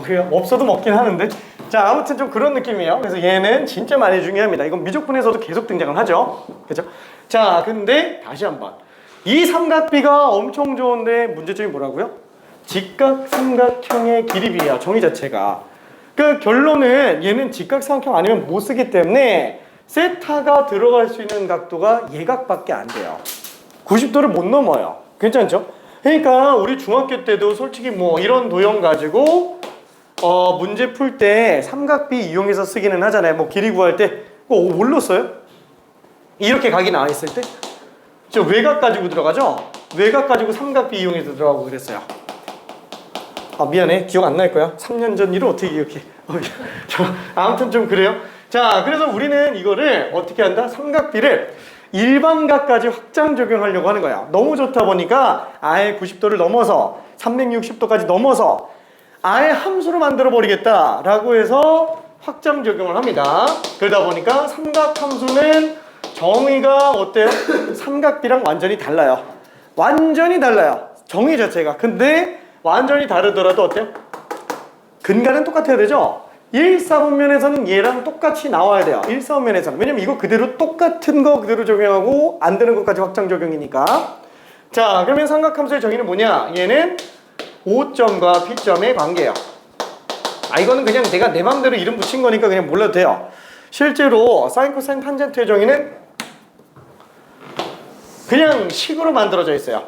Speaker 1: 그냥 없어도 먹긴 하는데. 자, 아무튼 좀 그런 느낌이에요. 그래서 얘는 진짜 많이 중요합니다. 이건 미적분에서도 계속 등장을 하죠. 그죠? 자, 근데 다시 한번. 이 삼각비가 엄청 좋은데 문제점이 뭐라고요? 직각삼각형의 길이 비예요. 정의 자체가. 그 결론은 얘는 직각삼각형 아니면 못 쓰기 때문에 세타가 들어갈 수 있는 각도가 얘각밖에 안 돼요. 90도를 못 넘어요. 괜찮죠? 그러니까 우리 중학교 때도 솔직히 뭐 이런 도형 가지고 문제 풀 때 삼각비 이용해서 쓰기는 하잖아요. 뭐 길이 구할 때 뭘로 써요? 이렇게 각이 나와 있을 때 저 외곽 가지고 들어가죠? 외곽 가지고 삼각비 이용해서 들어가고 그랬어요. 미안해. 기억 안 날 거야. 3년 전 일을 어떻게 기억해. 아무튼 좀 그래요. 자, 그래서 우리는 이거를 어떻게 한다? 삼각비를 일반각까지 확장 적용하려고 하는 거야. 너무 좋다 보니까 아예 90도를 넘어서 360도까지 넘어서 아예 함수로 만들어 버리겠다라고 해서 확장 적용을 합니다. 그러다 보니까 삼각함수는 정의가 어때요? 삼각비랑 완전히 달라요. 완전히 달라요. 정의 자체가. 근데 완전히 다르더라도 어때요? 근간은 똑같아야 되죠? 1사분면에서는 얘랑 똑같이 나와야 돼요. 1사분면에서는. 왜냐면 이거 그대로 똑같은 거 그대로 적용하고 안 되는 것까지 확장 적용이니까. 자, 그러면 삼각함수의 정의는 뭐냐? 얘는 O점과 P점의 관계예요. 이거는 그냥 내가 내 맘대로 이름 붙인 거니까 그냥 몰라도 돼요. 실제로 사인, 코사인, 탄젠트의 정의는 그냥 식으로 만들어져 있어요.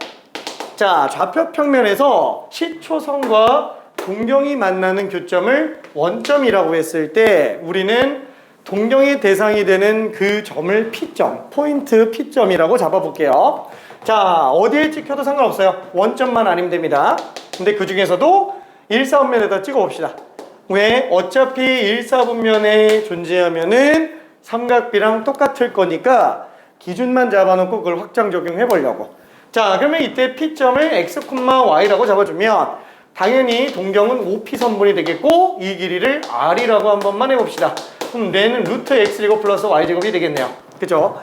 Speaker 1: 자, 좌표 평면에서 시초선과 동경이 만나는 교점을 원점이라고 했을 때 우리는 동경의 대상이 되는 그 점을 P점, 포인트 P점이라고 잡아볼게요. 자, 어디에 찍혀도 상관없어요. 원점만 아니면 됩니다. 근데 그 중에서도 1사분면에다 찍어봅시다. 왜? 어차피 1사분면에 존재하면은 삼각비랑 똑같을 거니까 기준만 잡아놓고 그걸 확장 적용해 보려고. 자, 그러면 이때 P점을 X, Y라고 잡아주면 당연히 동경은 OP선분이 되겠고 이 길이를 R이라고 한 번만 해봅시다. 그럼 얘는 루트 X제곱 플러스 Y제곱이 되겠네요. 그죠?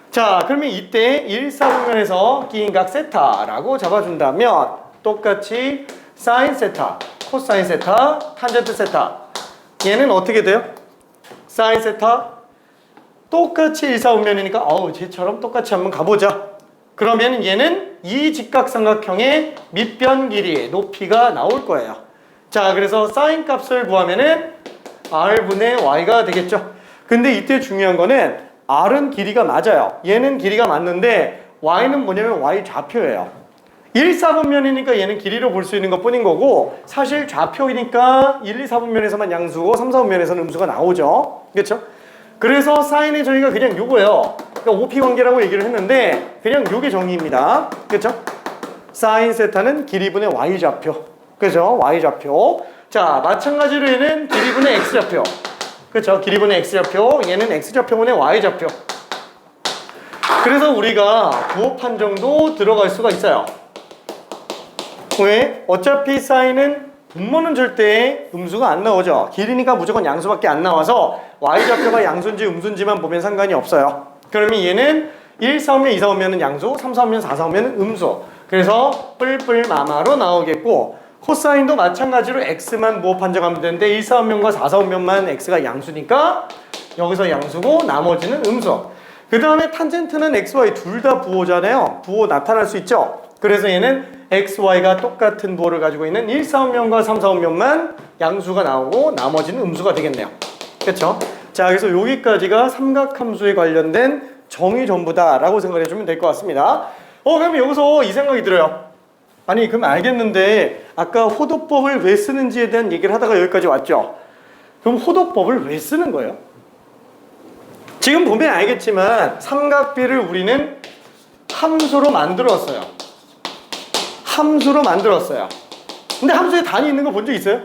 Speaker 1: 자, 그러면 이때 1사분면에서 끼인 각 세타라고 잡아준다면 똑같이 사인 세타, 코사인 세타, 탄젠트 세타 얘는 어떻게 돼요? 사인 세타 똑같이 1사분면이니까 쟤처럼 똑같이 한번 가보자. 그러면 얘는 이 직각삼각형의 밑변 길이, 높이가 나올 거예요. 자, 그래서 사인 값을 구하면은 R분의 Y가 되겠죠. 근데 이때 중요한 거는 R은 길이가 맞아요. 얘는 길이가 맞는데 Y는 뭐냐면 Y 좌표예요. 1사분면이니까 얘는 길이로 볼 수 있는 것 뿐인 거고 사실 좌표이니까 1, 2, 4분면에서만 양수고 3, 4분면에서는 음수가 나오죠. 그렇죠? 그래서 사인의 정의가 그냥 요거예요. 그러니까 OP 관계라고 얘기를 했는데 그냥 요게 정의입니다. 그렇죠? 사인 세타는 길이분의 Y좌표. 그죠? Y좌표. 자, 마찬가지로 얘는 길이분의 X좌표. 그렇죠? 길이분의 X좌표. 얘는 X좌표분의 Y좌표. 그래서 우리가 부호 판정도 들어갈 수가 있어요. 왜? 어차피 사인은 분모는 절대 음수가 안 나오죠. 길이니까 무조건 양수밖에 안 나와서 Y좌표가 양수인지 음수인지만 보면 상관이 없어요. 그러면 얘는 1, 4오면 2, 4오면 양수, 3, 4오면 4, 4오면 음수. 그래서 뿔뿔마마로 나오겠고 코사인도 마찬가지로 X만 부호 판정하면 되는데 1, 4오면과 4, 4오면만 X가 양수니까 여기서 양수고 나머지는 음수. 그 다음에 탄젠트는 X, Y 둘 다 부호잖아요. 부호 나타날 수 있죠. 그래서 얘는 X, Y가 똑같은 부호를 가지고 있는 1, 4오면과 3, 4오면만 양수가 나오고 나머지는 음수가 되겠네요. 그렇죠? 자, 그래서 여기까지가 삼각함수에 관련된 정의 전부다 라고 생각해 주면 될 것 같습니다. 그러면 여기서 이 생각이 들어요. 아니, 그럼 알겠는데 아까 호도법을 왜 쓰는지에 대한 얘기를 하다가 여기까지 왔죠. 그럼 호도법을 왜 쓰는 거예요? 지금 보면 알겠지만 삼각비를 우리는 함수로 만들었어요. 함수로 만들었어요. 근데 함수에 단위 있는 거 본 적 있어요?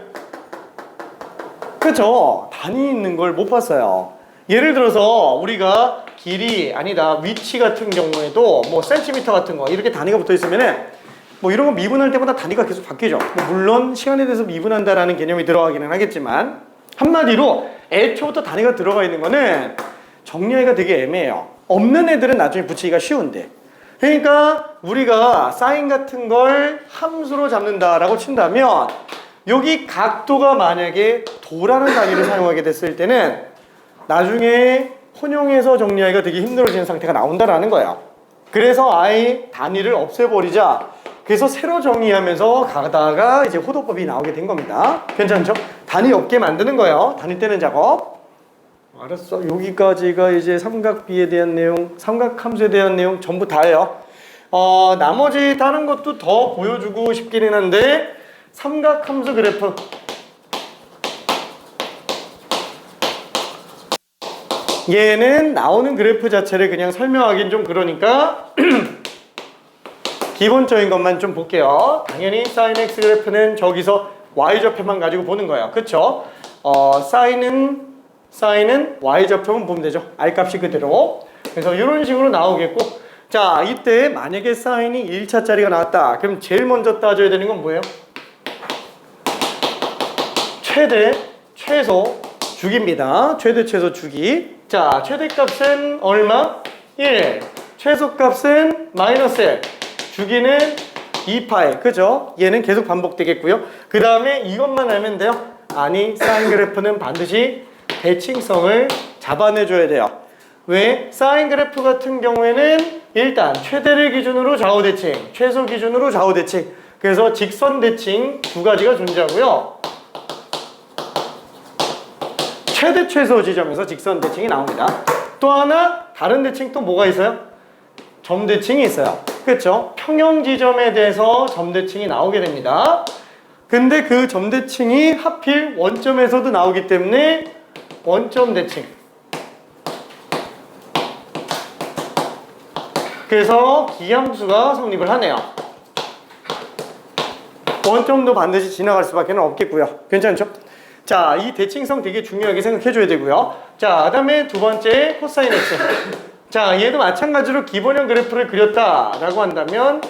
Speaker 1: 그렇죠? 단위 있는 걸 못 봤어요. 예를 들어서 우리가 길이 아니다 위치 같은 경우에도 뭐 센티미터 같은 거 이렇게 단위가 붙어 있으면은 뭐 이런 거 미분할 때마다 단위가 계속 바뀌죠. 뭐 물론 시간에 대해서 미분한다라는 개념이 들어가기는 하겠지만 한마디로 애초부터 단위가 들어가 있는 거는 정리하기가 되게 애매해요. 없는 애들은 나중에 붙이기가 쉬운데 그러니까 우리가 사인 같은 걸 함수로 잡는다라고 친다면 여기 각도가 만약에 도라는 단위를 사용하게 됐을 때는 나중에 혼용해서 정리하기가 되게 힘들어지는 상태가 나온다라는 거예요. 그래서 아예 단위를 없애버리자. 그래서 새로 정리하면서 가다가 이제 호도법이 나오게 된 겁니다. 괜찮죠? 단위 없게 만드는 거예요. 단위 떼는 작업. 알았어. 여기까지가 이제 삼각비에 대한 내용, 삼각함수에 대한 내용 전부 다예요. 나머지 다른 것도 더 보여주고 싶기는 한데 삼각함수 그래프 얘는 나오는 그래프 자체를 그냥 설명하긴 좀 그러니까 기본적인 것만 좀 볼게요. 당연히 sin x 그래프는 저기서 y좌표만 가지고 보는 거예요. 그쵸? 사인은 y좌표만 보면 되죠. r값이 그대로. 그래서 이런 식으로 나오겠고, 자 이때 만약에 사인이 1차짜리가 나왔다. 그럼 제일 먼저 따져야 되는 건 뭐예요? 최대, 최소, 주기입니다. 최대, 최소, 주기. 자, 최대값은 얼마? 1. 최소값은 마이너스 1. 주기는 2파이. 그죠? 얘는 계속 반복되겠고요. 그 다음에 이것만 알면 돼요. 아니, 사인 그래프는 반드시 대칭성을 잡아내줘야 돼요. 왜? 사인 그래프 같은 경우에는 일단 최대를 기준으로 좌우 대칭, 최소 기준으로 좌우 대칭. 그래서 직선 대칭 두 가지가 존재하고요. 최대 최소 지점에서 직선 대칭이 나옵니다. 또 하나 다른 대칭 또 뭐가 있어요? 점 대칭이 있어요. 그렇죠? 평형 지점에 대해서 점 대칭이 나오게 됩니다. 근데 그 점 대칭이 하필 원점에서도 나오기 때문에 원점 대칭. 그래서 기함수가 성립을 하네요. 원점도 반드시 지나갈 수밖에 없겠고요. 괜찮죠? 자, 이 대칭성 되게 중요하게 생각해줘야 되고요. 자, 그 다음에 두 번째 코사인 x. 자, 얘도 마찬가지로 기본형 그래프를 그렸다라고 한다면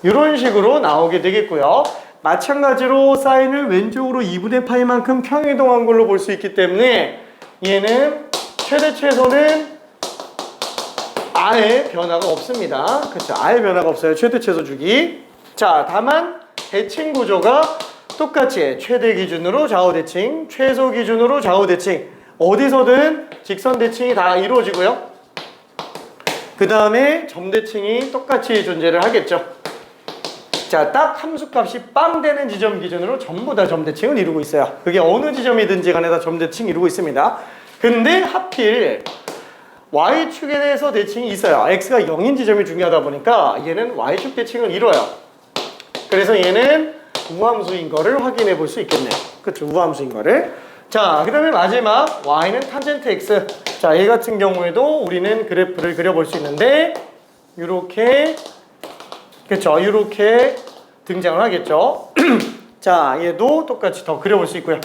Speaker 1: 이런 식으로 나오게 되겠고요. 마찬가지로 사인을 왼쪽으로 2분의 파이만큼 평이동한 걸로 볼 수 있기 때문에 얘는 최대 최소는 아예 변화가 없습니다. 그렇죠? 아예 변화가 없어요. 최대 최소 주기. 자, 다만 대칭 구조가 똑같이 최대 기준으로 좌우 대칭, 최소 기준으로 좌우 대칭. 어디서든 직선 대칭이 다 이루어지고요. 그 다음에 점 대칭이 똑같이 존재를 하겠죠. 자, 딱 함수값이 빵 되는 지점 기준으로 전부 다 점 대칭을 이루고 있어요. 그게 어느 지점이든지 간에 다 점 대칭 이루고 있습니다. 근데 하필 Y축에 대해서 대칭이 있어요. X가 0인 지점이 중요하다 보니까 얘는 Y축 대칭을 이뤄요. 그래서 얘는 우함수인 거를 확인해 볼 수 있겠네요. 그렇죠? 우함수인 거를. 자, 그 다음에 마지막 Y는 탄젠트 X. 자, 얘 같은 경우에도 우리는 그래프를 그려볼 수 있는데 요렇게, 그렇죠? 요렇게 등장을 하겠죠. 자, 얘도 똑같이 더 그려볼 수 있고요.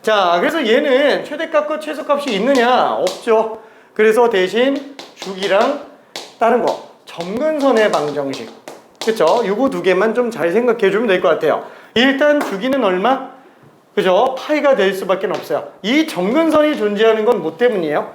Speaker 1: 자, 그래서 얘는 최대값과 최소값이 있느냐? 없죠. 그래서 대신 주기랑 다른 거 점근선의 방정식, 그쵸? 요거 두 개만 좀 잘 생각해 주면 될 것 같아요. 일단 주기는 얼마? 그죠? 파이가 될 수밖에 없어요. 이 점근선이 존재하는 건 뭐 때문이에요?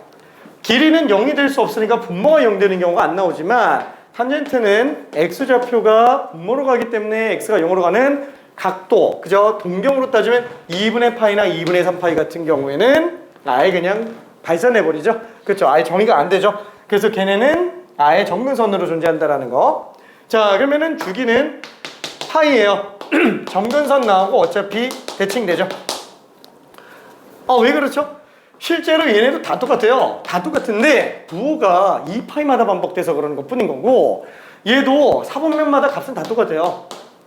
Speaker 1: 길이는 0이 될 수 없으니까 분모가 0 되는 경우가 안 나오지만 탄젠트는 x좌표가 분모로 가기 때문에 x가 0으로 가는 각도, 그죠? 동경으로 따지면 2분의 파이나 2분의 3파이 같은 경우에는 아예 그냥 발산해버리죠. 그렇죠? 아예 정의가 안 되죠. 그래서 걔네는 아예 점근선으로 존재한다라는 거. 자, 그러면은 주기는 파이예요. 점근선 나오고 어차피 대칭되죠. 왜 그렇죠? 실제로 얘네도 다 똑같아요. 다 똑같은데 부호가 2파이마다 반복돼서 그러는 것 뿐인 거고, 얘도 사분면마다 값은 다 똑같아요.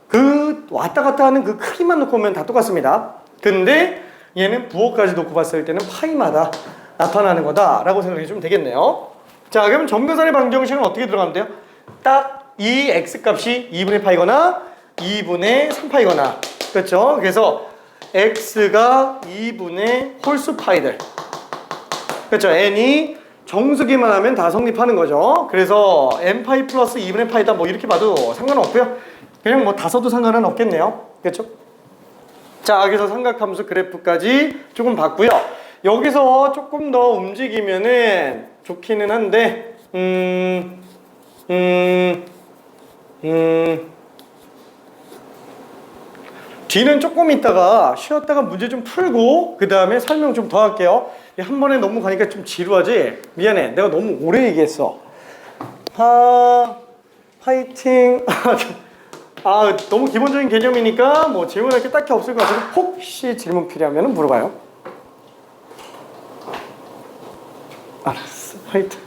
Speaker 1: 그 왔다 갔다 하는 그 크기만 놓고 보면 다 똑같습니다. 근데 얘는 부호까지 놓고 봤을 때는 파이마다 나타나는 거다라고 생각해 주면 되겠네요. 자, 그러면 점근선의 방정식은 어떻게 들어가면 돼요? 딱 이 x값이 2분의 파이거나 2분의 3파이거나, 그렇죠? 그래서 x가 2분의 홀수 파이들, 그렇죠? n이 정수기만 하면 다 성립하는 거죠. 그래서 n파이 플러스 2분의 파이다 뭐 이렇게 봐도 상관없고요. 그냥 뭐 다 써도 상관은 없겠네요. 그렇죠? 자, 그래서 삼각함수 그래프까지 조금 봤고요. 여기서 조금 더 움직이면은 좋기는 한데 뒤는 조금 있다가 쉬었다가 문제 좀 풀고 그 다음에 설명 좀 더 할게요. 한 번에 너무 가니까 좀 지루하지? 미안해, 내가 너무 오래 얘기했어. 파이팅. 너무 기본적인 개념이니까 뭐 질문할 게 딱히 없을 것 같아서 혹시 질문 필요하면 물어봐요. 알았어, 파이팅.